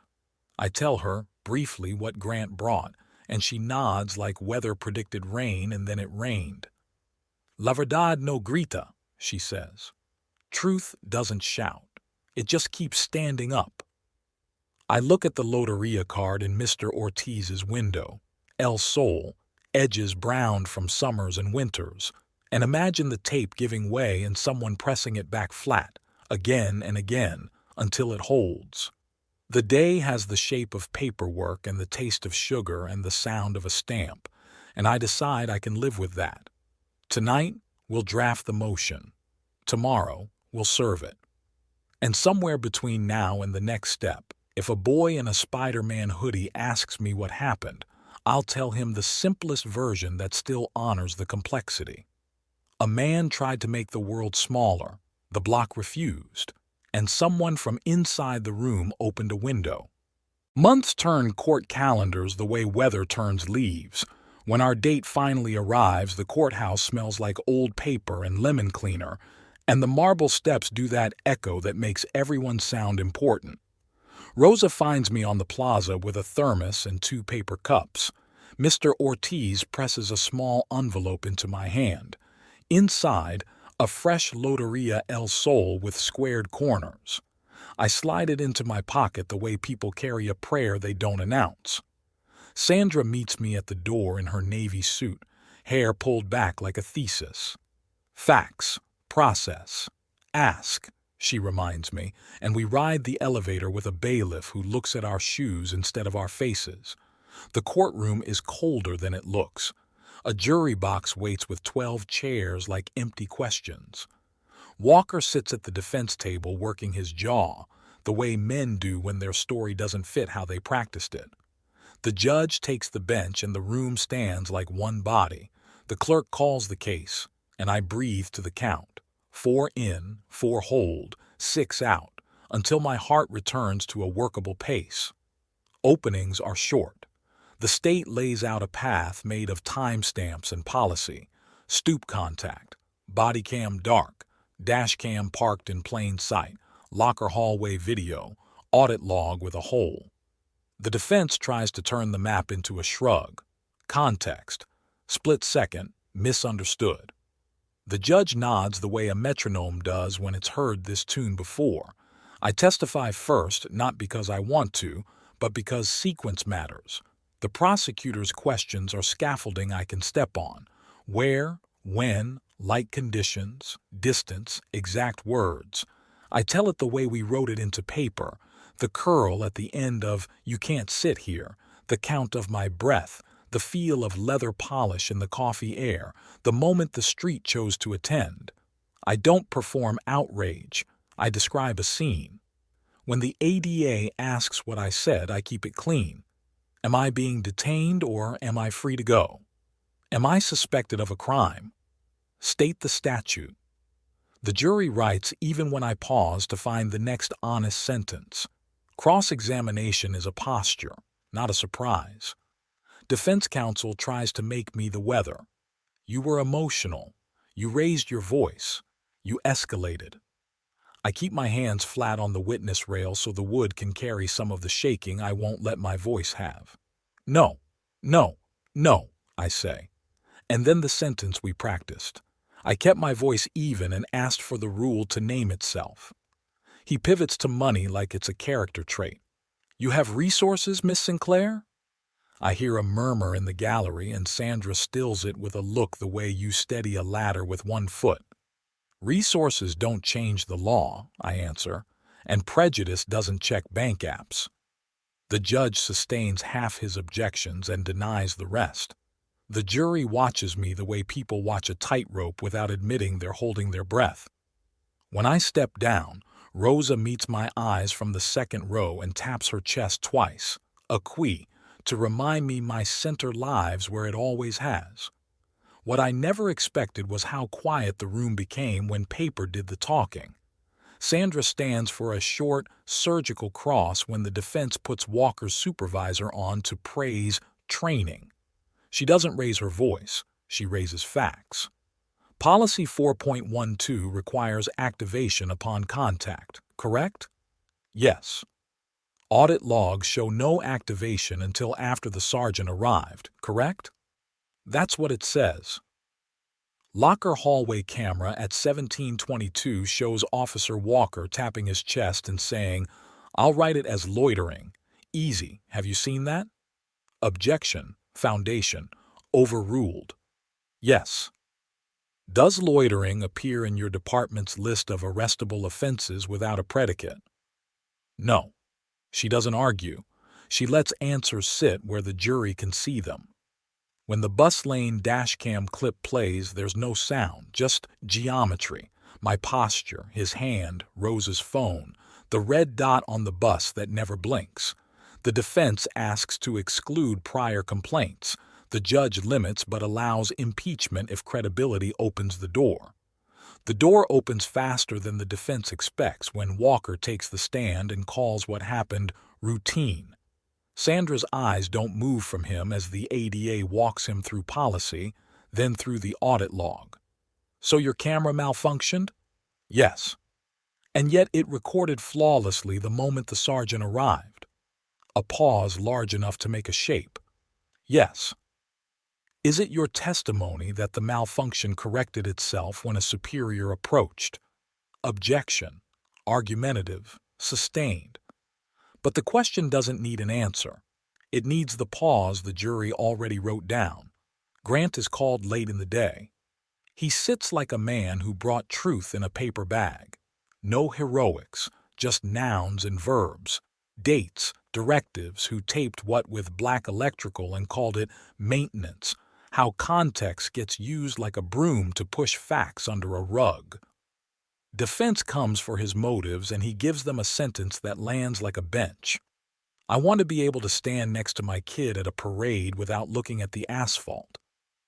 I tell her, briefly, what Grant brought, and she nods like weather predicted rain, and then it rained. La verdad no grita, she says. Truth doesn't shout. It just keeps standing up. I look at the Loteria card in Mr. Ortiz's window, El Sol, edges browned from summers and winters, and imagine the tape giving way and someone pressing it back flat, again and again, until it holds. The day has the shape of paperwork and the taste of sugar and the sound of a stamp, and I decide I can live with that. Tonight, we'll draft the motion. Tomorrow, we'll serve it. And somewhere between now and the next step, if a boy in a Spider-Man hoodie asks me what happened, I'll tell him the simplest version that still honors the complexity. A man tried to make the world smaller. The block refused, and someone from inside the room opened a window. Months turn court calendars the way weather turns leaves. When our date finally arrives, the courthouse smells like old paper and lemon cleaner, and the marble steps do that echo that makes everyone sound important. Rosa finds me on the plaza with a thermos and 2 paper cups. Mr. Ortiz presses a small envelope into my hand. Inside, a fresh Loteria El Sol with squared corners. I slide it into my pocket the way people carry a prayer they don't announce. Sandra meets me at the door in her navy suit, hair pulled back like a thesis. Facts, process, ask, she reminds me, and we ride the elevator with a bailiff who looks at our shoes instead of our faces. The courtroom is colder than it looks. A jury box waits with 12 chairs like empty questions. Walker sits at the defense table working his jaw, the way men do when their story doesn't fit how they practiced it. The judge takes the bench and the room stands like one body. The clerk calls the case, and I breathe to the count. 4 in, 4 hold, 6 out, until my heart returns to a workable pace. Openings are short. The state lays out a path made of timestamps and policy. Stoop contact, body cam dark, dash cam parked in plain sight, locker hallway video, audit log with a hole. The defense tries to turn the map into a shrug. Context, split second, misunderstood. The judge nods the way a metronome does when it's heard this tune before. I testify first, not because I want to, but because sequence matters. The prosecutor's questions are scaffolding I can step on. Where, when, light conditions, distance, exact words. I tell it the way we wrote it into paper. The curl at the end of "you can't sit here," the count of my breath, the feel of leather polish in the coffee air, the moment the street chose to attend. I don't perform outrage. I describe a scene. When the ADA asks what I said, I keep it clean. Am I being detained or am I free to go? Am I suspected of a crime? State the statute. The jury writes even when I pause to find the next honest sentence. Cross-examination is a posture, not a surprise. Defense counsel tries to make me the weather. You were emotional. You raised your voice. You escalated. I keep my hands flat on the witness rail so the wood can carry some of the shaking I won't let my voice have. No, no, no, I say. And then the sentence we practiced. I kept my voice even and asked for the rule to name itself. He pivots to money like it's a character trait. You have resources, Miss Sinclair? I hear a murmur in the gallery and Sandra stills it with a look the way you steady a ladder with one foot. Resources don't change the law, I answer, and prejudice doesn't check bank apps. The judge sustains half his objections and denies the rest. The jury watches me the way people watch a tightrope without admitting they're holding their breath. When I step down, Rosa meets my eyes from the second row and taps her chest twice, a qui, to remind me my center lives where it always has. What I never expected was how quiet the room became when paper did the talking. Sandra stands for a short, surgical cross when the defense puts Walker's supervisor on to praise training. She doesn't raise her voice, she raises facts. Policy 4.12 requires activation upon contact, correct? Yes. Audit logs show no activation until after the sergeant arrived, correct? That's what it says. Locker hallway camera at 1722 shows Officer Walker tapping his chest and saying, "I'll write it as loitering. Easy, have you seen that?" Objection, foundation, overruled. Yes. Does loitering appear in your department's list of arrestable offenses without a predicate? No. She doesn't argue. She lets answers sit where the jury can see them. When the bus lane dashcam clip plays, there's no sound, just geometry. My posture, his hand, Rose's phone, the red dot on the bus that never blinks. The defense asks to exclude prior complaints. The judge limits but allows impeachment if credibility opens the door. The door opens faster than the defense expects when Walker takes the stand and calls what happened routine. Sandra's eyes don't move from him as the ADA walks him through policy, then through the audit log. So your camera malfunctioned? Yes. And yet it recorded flawlessly the moment the sergeant arrived. A pause large enough to make a shape. Yes. Is it your testimony that the malfunction corrected itself when a superior approached? Objection. Argumentative. Sustained. But the question doesn't need an answer. It needs the pause the jury already wrote down. Grant is called late in the day. He sits like a man who brought truth in a paper bag. No heroics, just nouns and verbs. Dates, directives, who taped what with black electrical and called it maintenance. How context gets used like a broom to push facts under a rug. Defense comes for his motives and he gives them a sentence that lands like a bench. I want to be able to stand next to my kid at a parade without looking at the asphalt.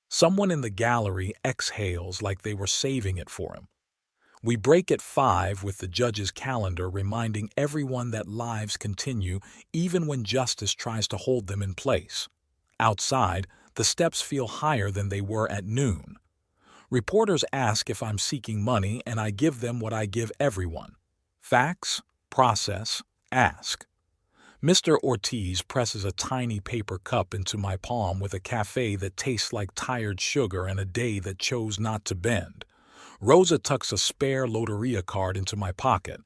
Someone in the gallery exhales like they were saving it for him. We break at 5 with the judge's calendar reminding everyone that lives continue even when justice tries to hold them in place. Outside, the steps feel higher than they were at noon. Reporters ask if I'm seeking money and I give them what I give everyone. Facts, process, ask. Mr. Ortiz presses a tiny paper cup into my palm with a cafe that tastes like tired sugar and a day that chose not to bend. Rosa tucks a spare Loteria card into my pocket,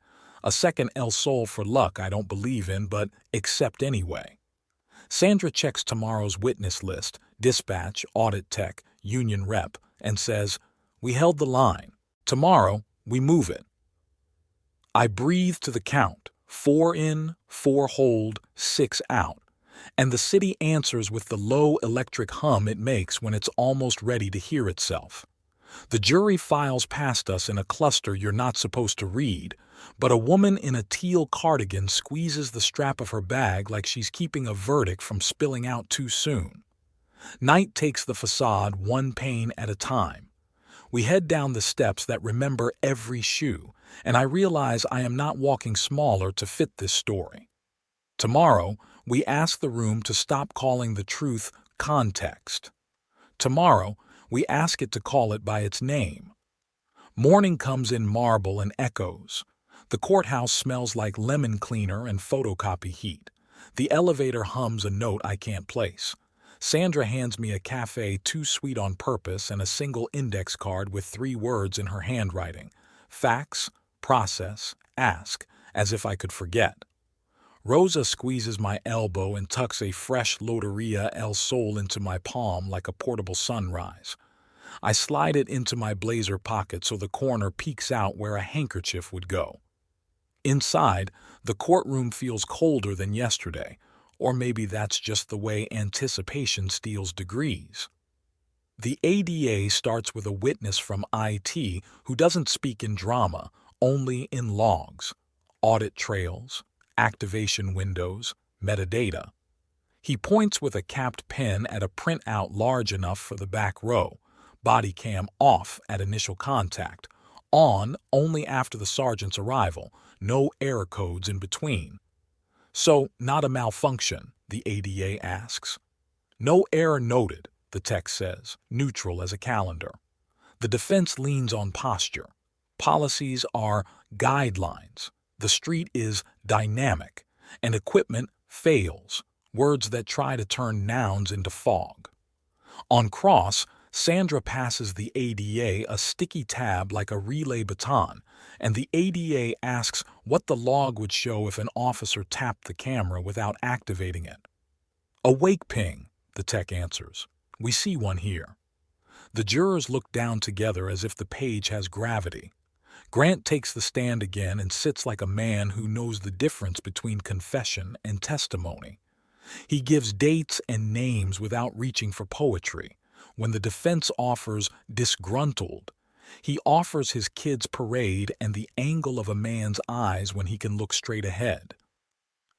a second El Sol for luck I don't believe in but accept anyway. Sandra checks tomorrow's witness list, dispatch, audit tech, union rep, and says, "We held the line. Tomorrow, we move it." I breathe to the count, 4 in, 4 hold, 6 out, and the city answers with the low electric hum it makes when it's almost ready to hear itself. The jury files past us in a cluster you're not supposed to read, but a woman in a teal cardigan squeezes the strap of her bag like she's keeping a verdict from spilling out too soon. Night takes the facade one pane at a time. We head down the steps that remember every shoe, and I realize I am not walking smaller to fit this story. Tomorrow, we ask the room to stop calling the truth context. Tomorrow, we ask it to call it by its name. Morning comes in marble and echoes. The courthouse smells like lemon cleaner and photocopy heat. The elevator hums a note I can't place. Sandra hands me a café too sweet on purpose and a single index card with 3 words in her handwriting: fax, process, ask, as if I could forget. Rosa squeezes my elbow and tucks a fresh Loteria El Sol into my palm like a portable sunrise. I slide it into my blazer pocket so the corner peeks out where a handkerchief would go. Inside, the courtroom feels colder than yesterday, or maybe that's just the way anticipation steals degrees. The ADA starts with a witness from IT who doesn't speak in drama, only in logs, audit trails, activation windows, metadata. He points with a capped pen at a printout large enough for the back row, body cam off at initial contact, on only after the sergeant's arrival, no error codes in between. So, not a malfunction, the ADA asks. No error noted, the text says, neutral as a calendar. The defense leans on posture. Policies are guidelines. The street is dynamic, and equipment fails, words that try to turn nouns into fog. On cross, Sandra passes the ADA a sticky tab like a relay baton, and the ADA asks what the log would show if an officer tapped the camera without activating it. A wake ping, the tech answers. We see one here. The jurors look down together as if the page has gravity. Grant takes the stand again and sits like a man who knows the difference between confession and testimony. He gives dates and names without reaching for poetry. When the defense offers disgruntled, he offers his kid's parade and the angle of a man's eyes when he can look straight ahead.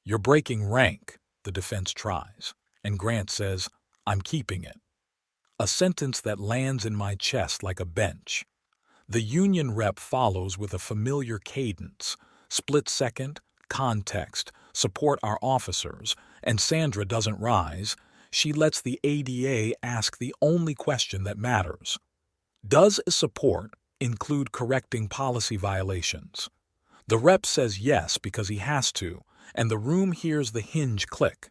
You're breaking rank, the defense tries, and Grant says, I'm keeping it. A sentence that lands in my chest like a bench. The union rep follows with a familiar cadence, split second, context, support our officers, and Sandra doesn't rise. She lets the ADA ask the only question that matters. Does a support include correcting policy violations? The rep says yes because he has to, and the room hears the hinge click.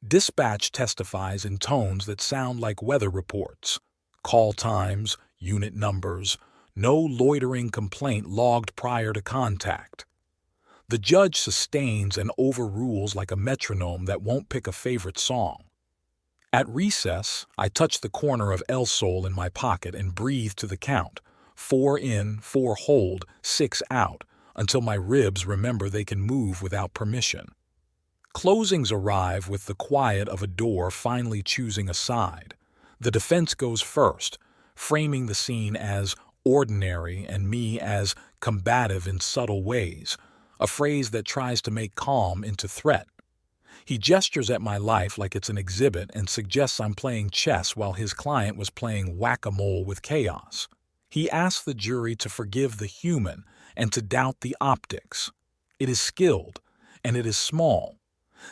Dispatch testifies in tones that sound like weather reports. Call times, unit numbers, no loitering complaint logged prior to contact. The judge sustains and overrules like a metronome that won't pick a favorite song. At recess, I touch the corner of El Sol in my pocket and breathe to the count. 4 in, 4 hold, 6 out, until my ribs remember they can move without permission. Closings arrive with the quiet of a door finally choosing a side. The defense goes first, framing the scene as ordinary and me as combative in subtle ways, a phrase that tries to make calm into threat. He gestures at my life like it's an exhibit and suggests I'm playing chess while his client was playing whack-a-mole with chaos. He asks the jury to forgive the human and to doubt the optics. It is skilled, and it is small.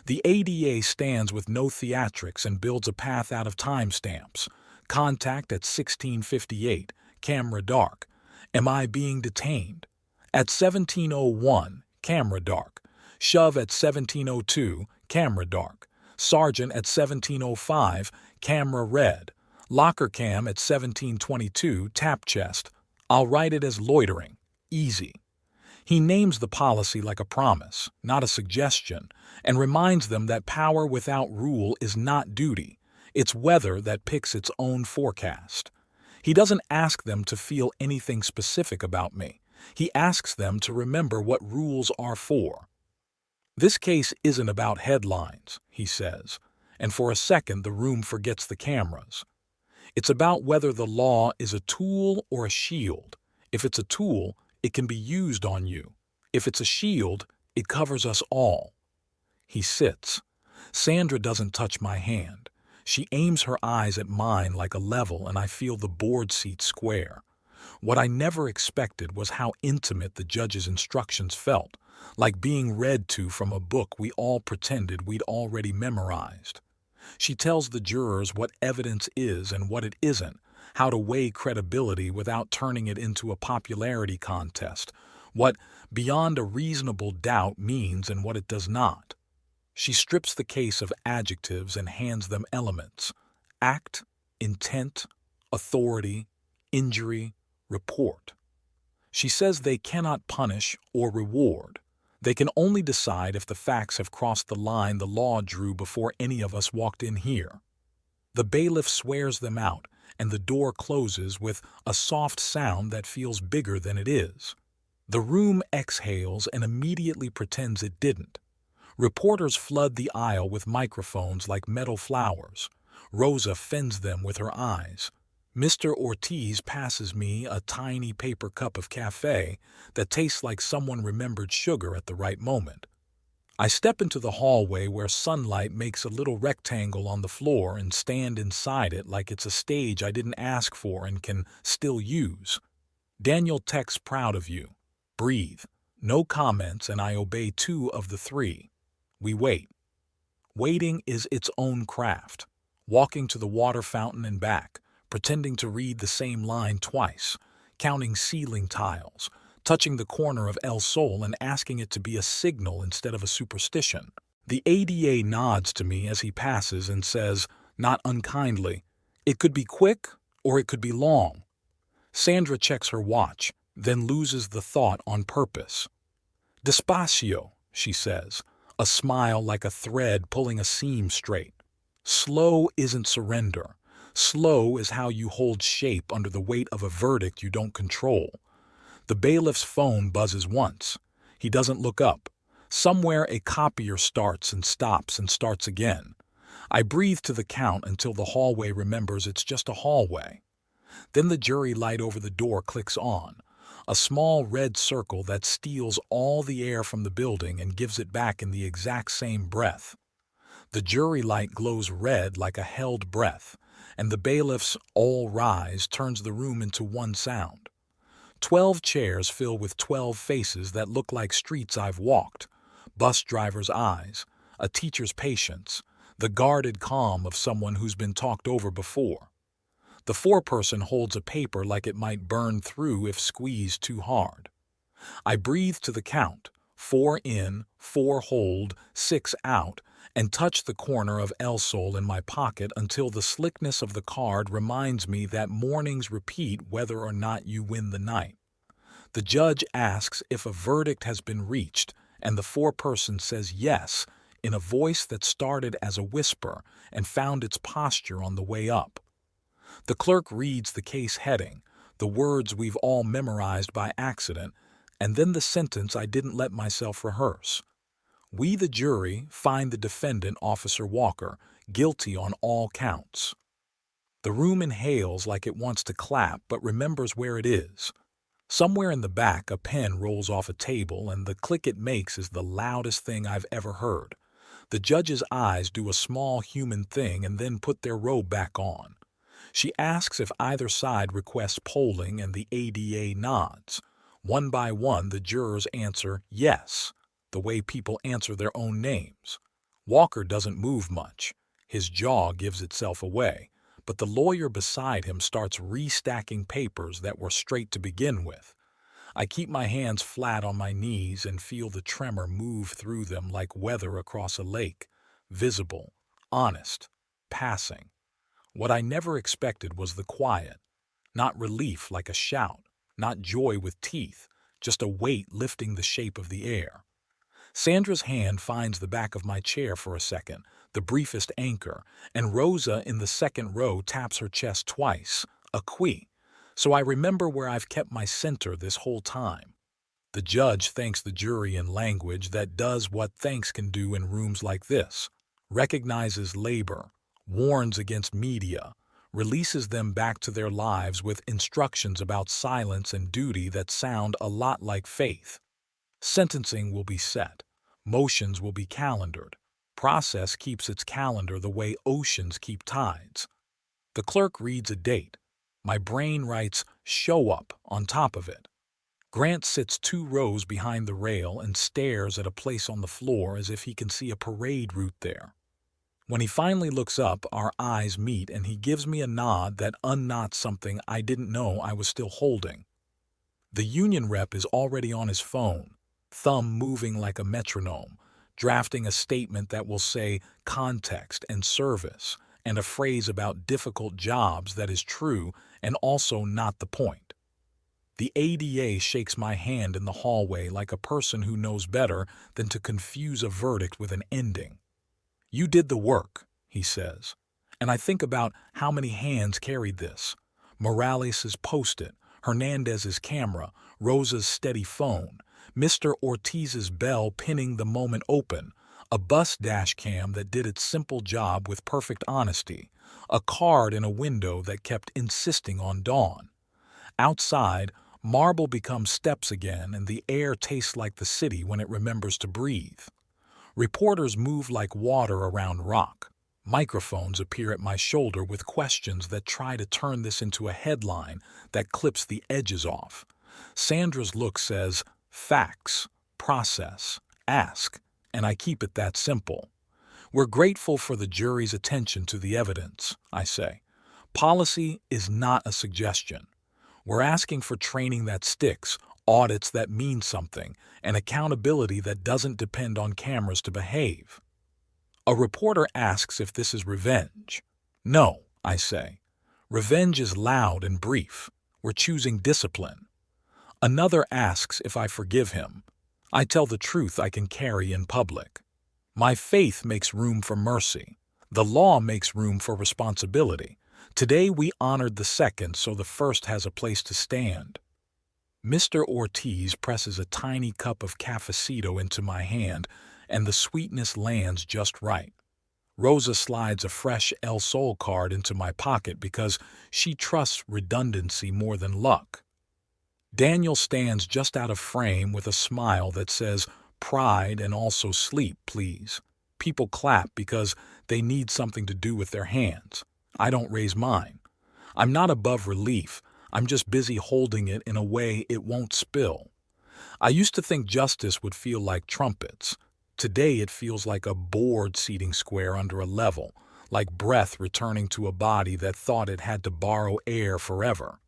The ADA stands with no theatrics and builds a path out of timestamps. Contact at 16:58, camera dark. Am I being detained? At 17:01, camera dark. Shove at 17:02, camera dark. Sergeant at 17:05, camera red. Locker cam at 17:22, tap chest. I'll write it as loitering. Easy. He names the policy like a promise, not a suggestion, and reminds them that power without rule is not duty. It's weather that picks its own forecast. He doesn't ask them to feel anything specific about me. He asks them to remember what rules are for. This case isn't about headlines, he says, and for a second the room forgets the cameras. It's about whether the law is a tool or a shield. If it's a tool, it can be used on you. If it's a shield, it covers us all. He sits. Sandra doesn't touch my hand. She aims her eyes at mine like a level, and I feel the board seat square. What I never expected was how intimate the judge's instructions felt, like being read to from a book we all pretended we'd already memorized. She tells the jurors what evidence is and what it isn't, how to weigh credibility without turning it into a popularity contest, what beyond a reasonable doubt means and what it does not. She strips the case of adjectives and hands them elements: act, intent, authority, injury, report. She says they cannot punish or reward. They can only decide if the facts have crossed the line the law drew before any of us walked in here. The bailiff swears them out, and the door closes with a soft sound that feels bigger than it is. The room exhales and immediately pretends it didn't. Reporters flood the aisle with microphones like metal flowers. Rosa fends them with her eyes. Mr. Ortiz passes me a tiny paper cup of cafe that tastes like someone remembered sugar at the right moment. I step into the hallway where sunlight makes a little rectangle on the floor and stand inside it like it's a stage I didn't ask for and can still use. Daniel texts proud of you. Breathe. No comments, and I obey 2 of the 3. We wait. Waiting is its own craft. Walking to the water fountain and back, pretending to read the same line twice, counting ceiling tiles, touching the corner of El Sol and asking it to be a signal instead of a superstition. The ADA nods to me as he passes and says, not unkindly, "It could be quick or it could be long." Sandra checks her watch, then loses the thought on purpose. "Despacio," she says, a smile like a thread pulling a seam straight. Slow isn't surrender. Slow is how you hold shape under the weight of a verdict you don't control. The bailiff's phone buzzes once. He doesn't look up. Somewhere a copier starts and starts again. I breathe to the count until the hallway remembers it's just a hallway. Then the jury light over the door clicks on, a small red circle that steals all the air from the building and gives it back in the exact same breath. The jury light glows red like a held breath, and the bailiff's "all rise" turns the room into one sound. 12 chairs fill with 12 faces that look like streets I've walked, bus drivers' eyes, a teacher's patience, the guarded calm of someone who's been talked over before. The foreperson holds a paper like it might burn through if squeezed too hard. I breathe to the count, 4 in, 4 hold, 6 out, and touch the corner of El Sol in my pocket until the slickness of the card reminds me that mornings repeat whether or not you win the night. The judge asks if a verdict has been reached, and the foreperson says yes, in a voice that started as a whisper and found its posture on the way up. The clerk reads the case heading, the words we've all memorized by accident, and then the sentence I didn't let myself rehearse. We, the jury, find the defendant, Officer Walker, guilty on all counts. The room inhales like it wants to clap but remembers where it is. Somewhere in the back, a pen rolls off a table, and the click it makes is the loudest thing I've ever heard. The judge's eyes do a small human thing and then put their robe back on. She asks if either side requests polling, and the ADA nods. One by one, the jurors answer yes, the way people answer their own names. Walker doesn't move much. His jaw gives itself away, but the lawyer beside him starts restacking papers that were straight to begin with. I keep my hands flat on my knees and feel the tremor move through them like weather across a lake, visible, honest, passing. What I never expected was the quiet, not relief like a shout, not joy with teeth, just a weight lifting the shape of the air. Sandra's hand finds the back of my chair for a second, the briefest anchor, and Rosa in the second row taps her chest twice, a qui. So I remember where I've kept my center this whole time. The judge thanks the jury in language that does what thanks can do in rooms like this, recognizes labor, warns against media, releases them back to their lives with instructions about silence and duty that sound a lot like faith. Sentencing will be set. Motions will be calendared. Process keeps its calendar the way oceans keep tides. The clerk reads a date. My brain writes "show up" on top of it. Grant sits 2 rows behind the rail and stares at a place on the floor as if he can see a parade route there. When he finally looks up, our eyes meet and he gives me a nod that unknots something I didn't know I was still holding. The union rep is already on his phone, thumb moving like a metronome, drafting a statement that will say context and service, and a phrase about difficult jobs that is true and also not the point. The ADA shakes my hand in the hallway like a person who knows better than to confuse a verdict with an ending. "You did the work," he says. And I think about how many hands carried this. Morales' post-it, Hernandez's camera, Rosa's steady phone, Mr. Ortiz's bell pinning the moment open, a bus dash cam that did its simple job with perfect honesty, a card in a window that kept insisting on dawn. Outside, marble becomes steps again and the air tastes like the city when it remembers to breathe. Reporters move like water around rock. Microphones appear at my shoulder with questions that try to turn this into a headline that clips the edges off. Sandra's look says, facts, process, ask, and I keep it that simple. "We're grateful for the jury's attention to the evidence," I say. "Policy is not a suggestion. We're asking for training that sticks, audits that mean something, and accountability that doesn't depend on cameras to behave." A reporter asks if this is revenge. "No," I say. "Revenge is loud and brief. We're choosing discipline." Another asks if I forgive him. I tell the truth I can carry in public. My faith makes room for mercy. The law makes room for responsibility. Today we honored the second so the first has a place to stand. Mr. Ortiz presses a tiny cup of cafecito into my hand, and the sweetness lands just right. Rosa slides a fresh El Sol card into my pocket because she trusts redundancy more than luck. Daniel stands just out of frame with a smile that says, "Pride and also sleep, please." People clap because they need something to do with their hands. I don't raise mine. I'm not above relief. I'm just busy holding it in a way it won't spill. I used to think justice would feel like trumpets. Today it feels like a bored seating square under a level, like breath returning to a body that thought it had to borrow air forever.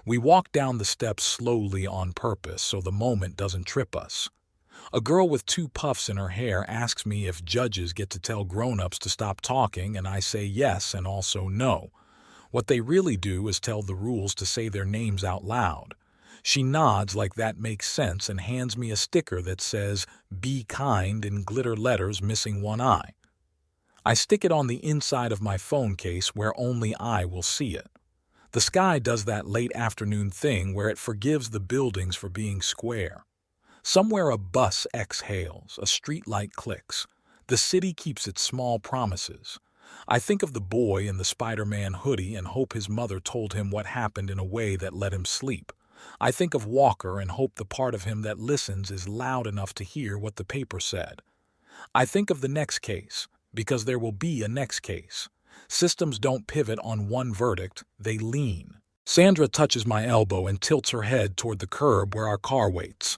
We walk down the steps slowly on purpose so the moment doesn't trip us. A girl with 2 puffs in her hair asks me if judges get to tell grown-ups to stop talking, and I say yes and also no. What they really do is tell the rules to say their names out loud. She nods like that makes sense and hands me a sticker that says, "Be kind" in glitter letters missing one eye. I stick it on the inside of my phone case where only I will see it. The sky does that late afternoon thing where it forgives the buildings for being square. Somewhere a bus exhales, a streetlight clicks. The city keeps its small promises. I think of the boy in the Spider-Man hoodie and hope his mother told him what happened in a way that let him sleep. I think of Walker and hope the part of him that listens is loud enough to hear what the paper said. I think of the next case, because there will be a next case. Systems don't pivot on one verdict, they lean. Sandra touches my elbow and tilts her head toward the curb where our car waits.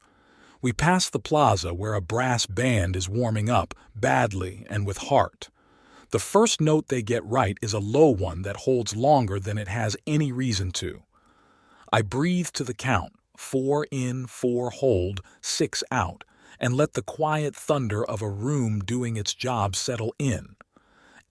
We pass the plaza where a brass band is warming up, badly and with heart. The first note they get right is a low one that holds longer than it has any reason to. I breathe to the count, 4 in, 4 hold, 6 out, and let the quiet thunder of a room doing its job settle in.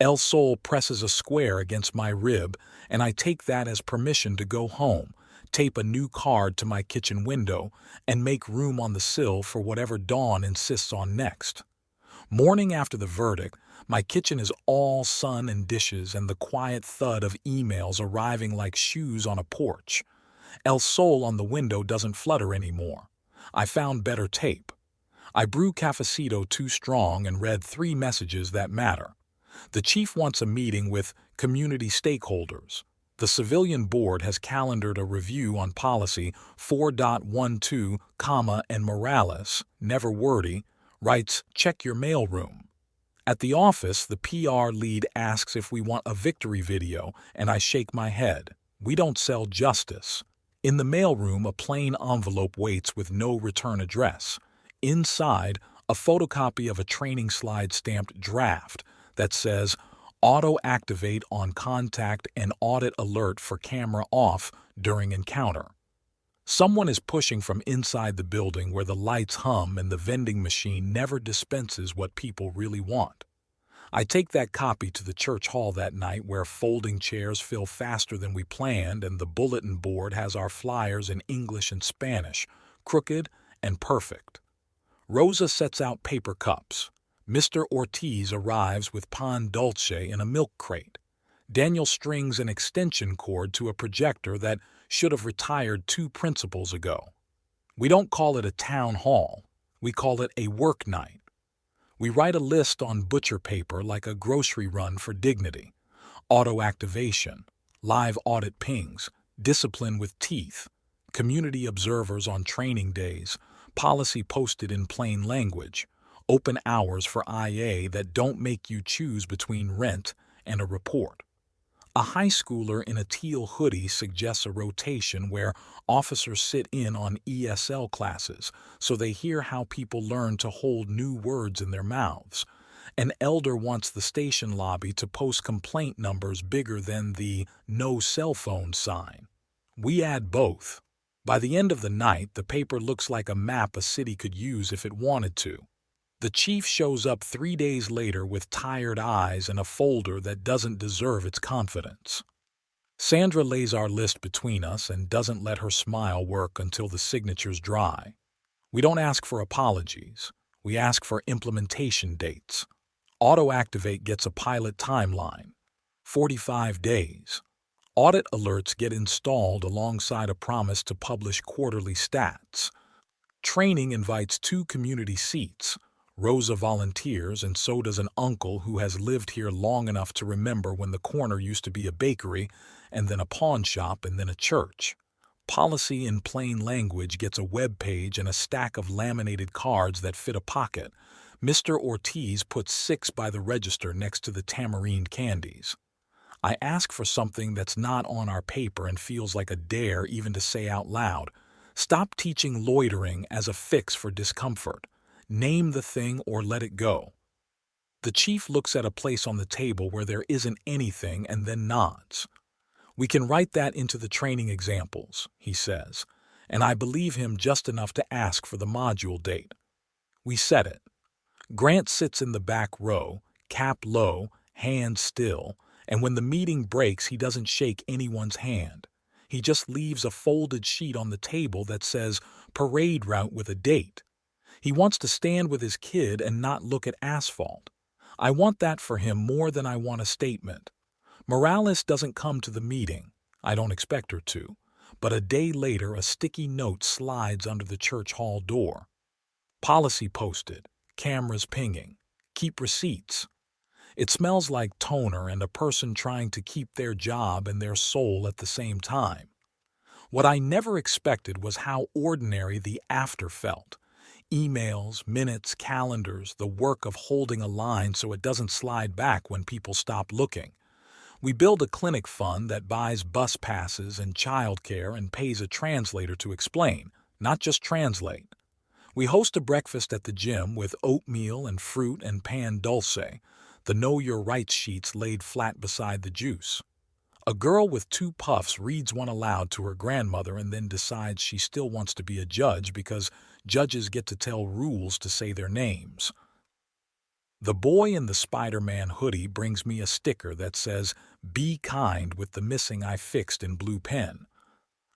El Sol presses a square against my rib, and I take that as permission to go home, tape a new card to my kitchen window, and make room on the sill for whatever Dawn insists on next. Morning after the verdict, my kitchen is all sun and dishes and the quiet thud of emails arriving like shoes on a porch. El Sol on the window doesn't flutter anymore. I found better tape. I brew cafecito too strong and read 3 messages that matter. The chief wants a meeting with community stakeholders. The civilian board has calendared a review on policy 4.12, and Morales, never wordy, writes, "Check your mailroom." At the office, the PR lead asks if we want a victory video, and I shake my head. We don't sell justice. In the mailroom, a plain envelope waits with no return address. Inside, a photocopy of a training slide stamped draft that says, "Auto-activate on contact and audit alert for camera off during encounter." Someone is pushing from inside the building where the lights hum and the vending machine never dispenses what people really want. I take that copy to the church hall that night where folding chairs fill faster than we planned and the bulletin board has our flyers in English and Spanish, crooked and perfect. Rosa sets out paper cups. Mr. Ortiz arrives with pan dulce in a milk crate. Daniel strings an extension cord to a projector that should have retired 2 principals ago. We don't call it a town hall. We call it a work night. We write a list on butcher paper like a grocery run for dignity. Auto activation, live audit pings, discipline with teeth, community observers on training days, policy posted in plain language, open hours for IA that don't make you choose between rent and a report. A high schooler in a teal hoodie suggests a rotation where officers sit in on ESL classes so they hear how people learn to hold new words in their mouths. An elder wants the station lobby to post complaint numbers bigger than the no cell phone sign. We add both. By the end of the night, the paper looks like a map a city could use if it wanted to. The chief shows up 3 days later with tired eyes and a folder that doesn't deserve its confidence. Sandra lays our list between us and doesn't let her smile work until the signatures dry. We don't ask for apologies. We ask for implementation dates. Auto-activate gets a pilot timeline. 45 days. Audit alerts get installed alongside a promise to publish quarterly stats. Training invites 2 community seats. Rosa volunteers, and so does an uncle who has lived here long enough to remember when the corner used to be a bakery, and then a pawn shop, and then a church. Policy in plain language gets a web page and a stack of laminated cards that fit a pocket. Mr. Ortiz puts 6 by the register next to the tamarind candies. I ask for something that's not on our paper and feels like a dare even to say out loud. Stop teaching loitering as a fix for discomfort. Name the thing or let it go. The chief looks at a place on the table where there isn't anything and then nods. We can write that into the training examples, he says, and I believe him just enough to ask for the module date. We set it. Grant sits in the back row, cap low, hand still, and when the meeting breaks, he doesn't shake anyone's hand. He just leaves a folded sheet on the table that says parade route with a date. He wants to stand with his kid and not look at asphalt. I want that for him more than I want a statement. Morales doesn't come to the meeting. I don't expect her to. But a day later, a sticky note slides under the church hall door. Policy posted. Cameras pinging. Keep receipts. It smells like toner and a person trying to keep their job and their soul at the same time. What I never expected was how ordinary the after felt. Emails, minutes, calendars, the work of holding a line so it doesn't slide back when people stop looking. We build a clinic fund that buys bus passes and childcare and pays a translator to explain, not just translate. We host a breakfast at the gym with oatmeal and fruit and pan dulce, the Know Your Rights sheets laid flat beside the juice. A girl with 2 puffs reads one aloud to her grandmother and then decides she still wants to be a judge because judges get to tell rules to say their names. The boy in the Spider-Man hoodie brings me a sticker that says, "Be kind," with the missing I fixed in blue pen.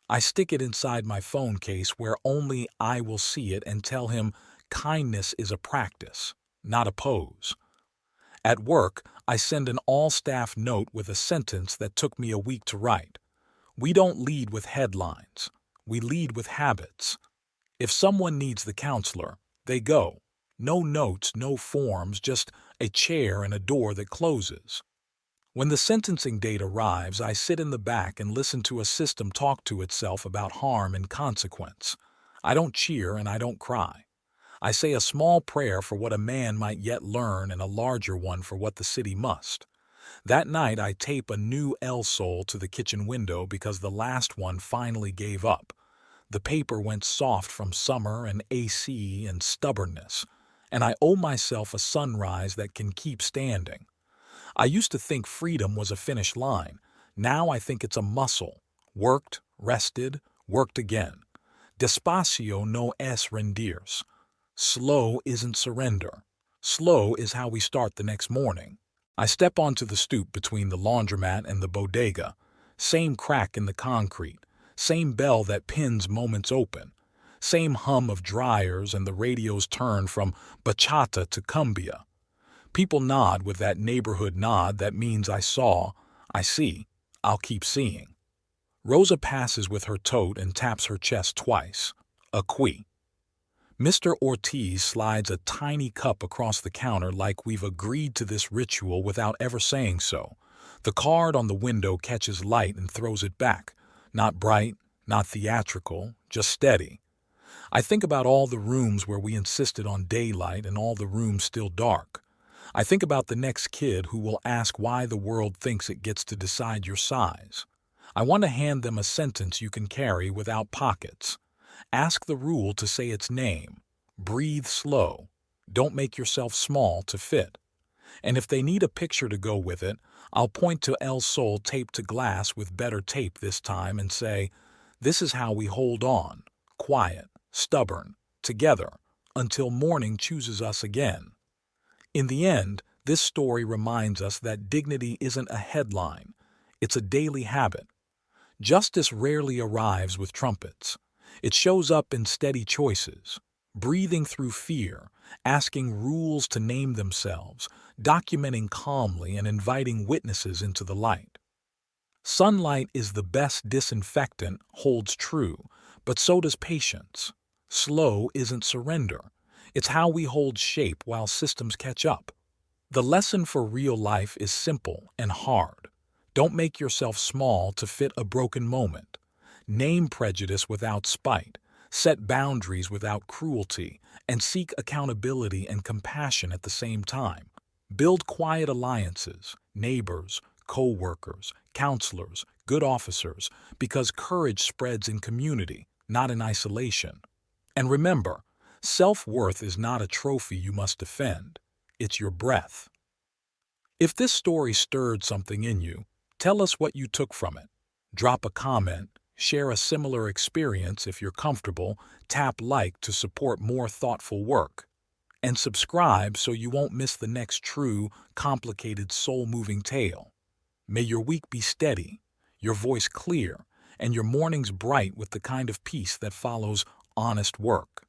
I stick it inside my phone case where only I will see it and tell him kindness is a practice, not a pose. At work, I send an all-staff note with a sentence that took me a week to write. We don't lead with headlines. We lead with habits. If someone needs the counselor, they go. No notes, no forms, just a chair and a door that closes. When the sentencing date arrives, I sit in the back and listen to a system talk to itself about harm and consequence. I don't cheer and I don't cry. I say a small prayer for what a man might yet learn and a larger one for what the city must. That night I tape a new L-Sol to the kitchen window because the last one finally gave up. The paper went soft from summer and AC and stubbornness, and I owe myself a sunrise that can keep standing. I used to think freedom was a finish line. Now I think it's a muscle. Worked, rested, worked again. Despacio no es rendirse. Slow isn't surrender. Slow is how we start the next morning. I step onto the stoop between the laundromat and the bodega. Same crack in the concrete. Same bell that pins moments open. Same hum of dryers and the radio's turn from bachata to cumbia. People nod with that neighborhood nod that means I saw, I see, I'll keep seeing. Rosa passes with her tote and taps her chest twice. A qui. Mr. Ortiz slides a tiny cup across the counter like we've agreed to this ritual without ever saying so. The card on the window catches light and throws it back. Not bright, not theatrical, just steady. I think about all the rooms where we insisted on daylight and all the rooms still dark. I think about the next kid who will ask why the world thinks it gets to decide your size. I want to hand them a sentence you can carry without pockets. Ask the rule to say its name. Breathe slow. Don't make yourself small to fit. And if they need a picture to go with it, I'll point to El Sol taped to glass with better tape this time and say, this is how we hold on, quiet, stubborn, together, until morning chooses us again. In the end, this story reminds us that dignity isn't a headline. It's a daily habit. Justice rarely arrives with trumpets. It shows up in steady choices, breathing through fear, asking rules to name themselves, documenting calmly and inviting witnesses into the light. Sunlight is the best disinfectant holds true, but so does patience. Slow isn't surrender. It's how we hold shape while systems catch up. The lesson for real life is simple and hard. Don't make yourself small to fit a broken moment. Name prejudice without spite, set boundaries without cruelty, and seek accountability and compassion at the same time. Build quiet alliances, neighbors, co-workers, counselors, good officers, because courage spreads in community, not in isolation. And remember, self-worth is not a trophy you must defend. It's your breath. If this story stirred something in you, tell us what you took from it. Drop a comment, share a similar experience if you're comfortable, tap like to support more thoughtful work, and subscribe so you won't miss the next true, complicated, soul-moving tale. May your week be steady, your voice clear, and your mornings bright with the kind of peace that follows honest work.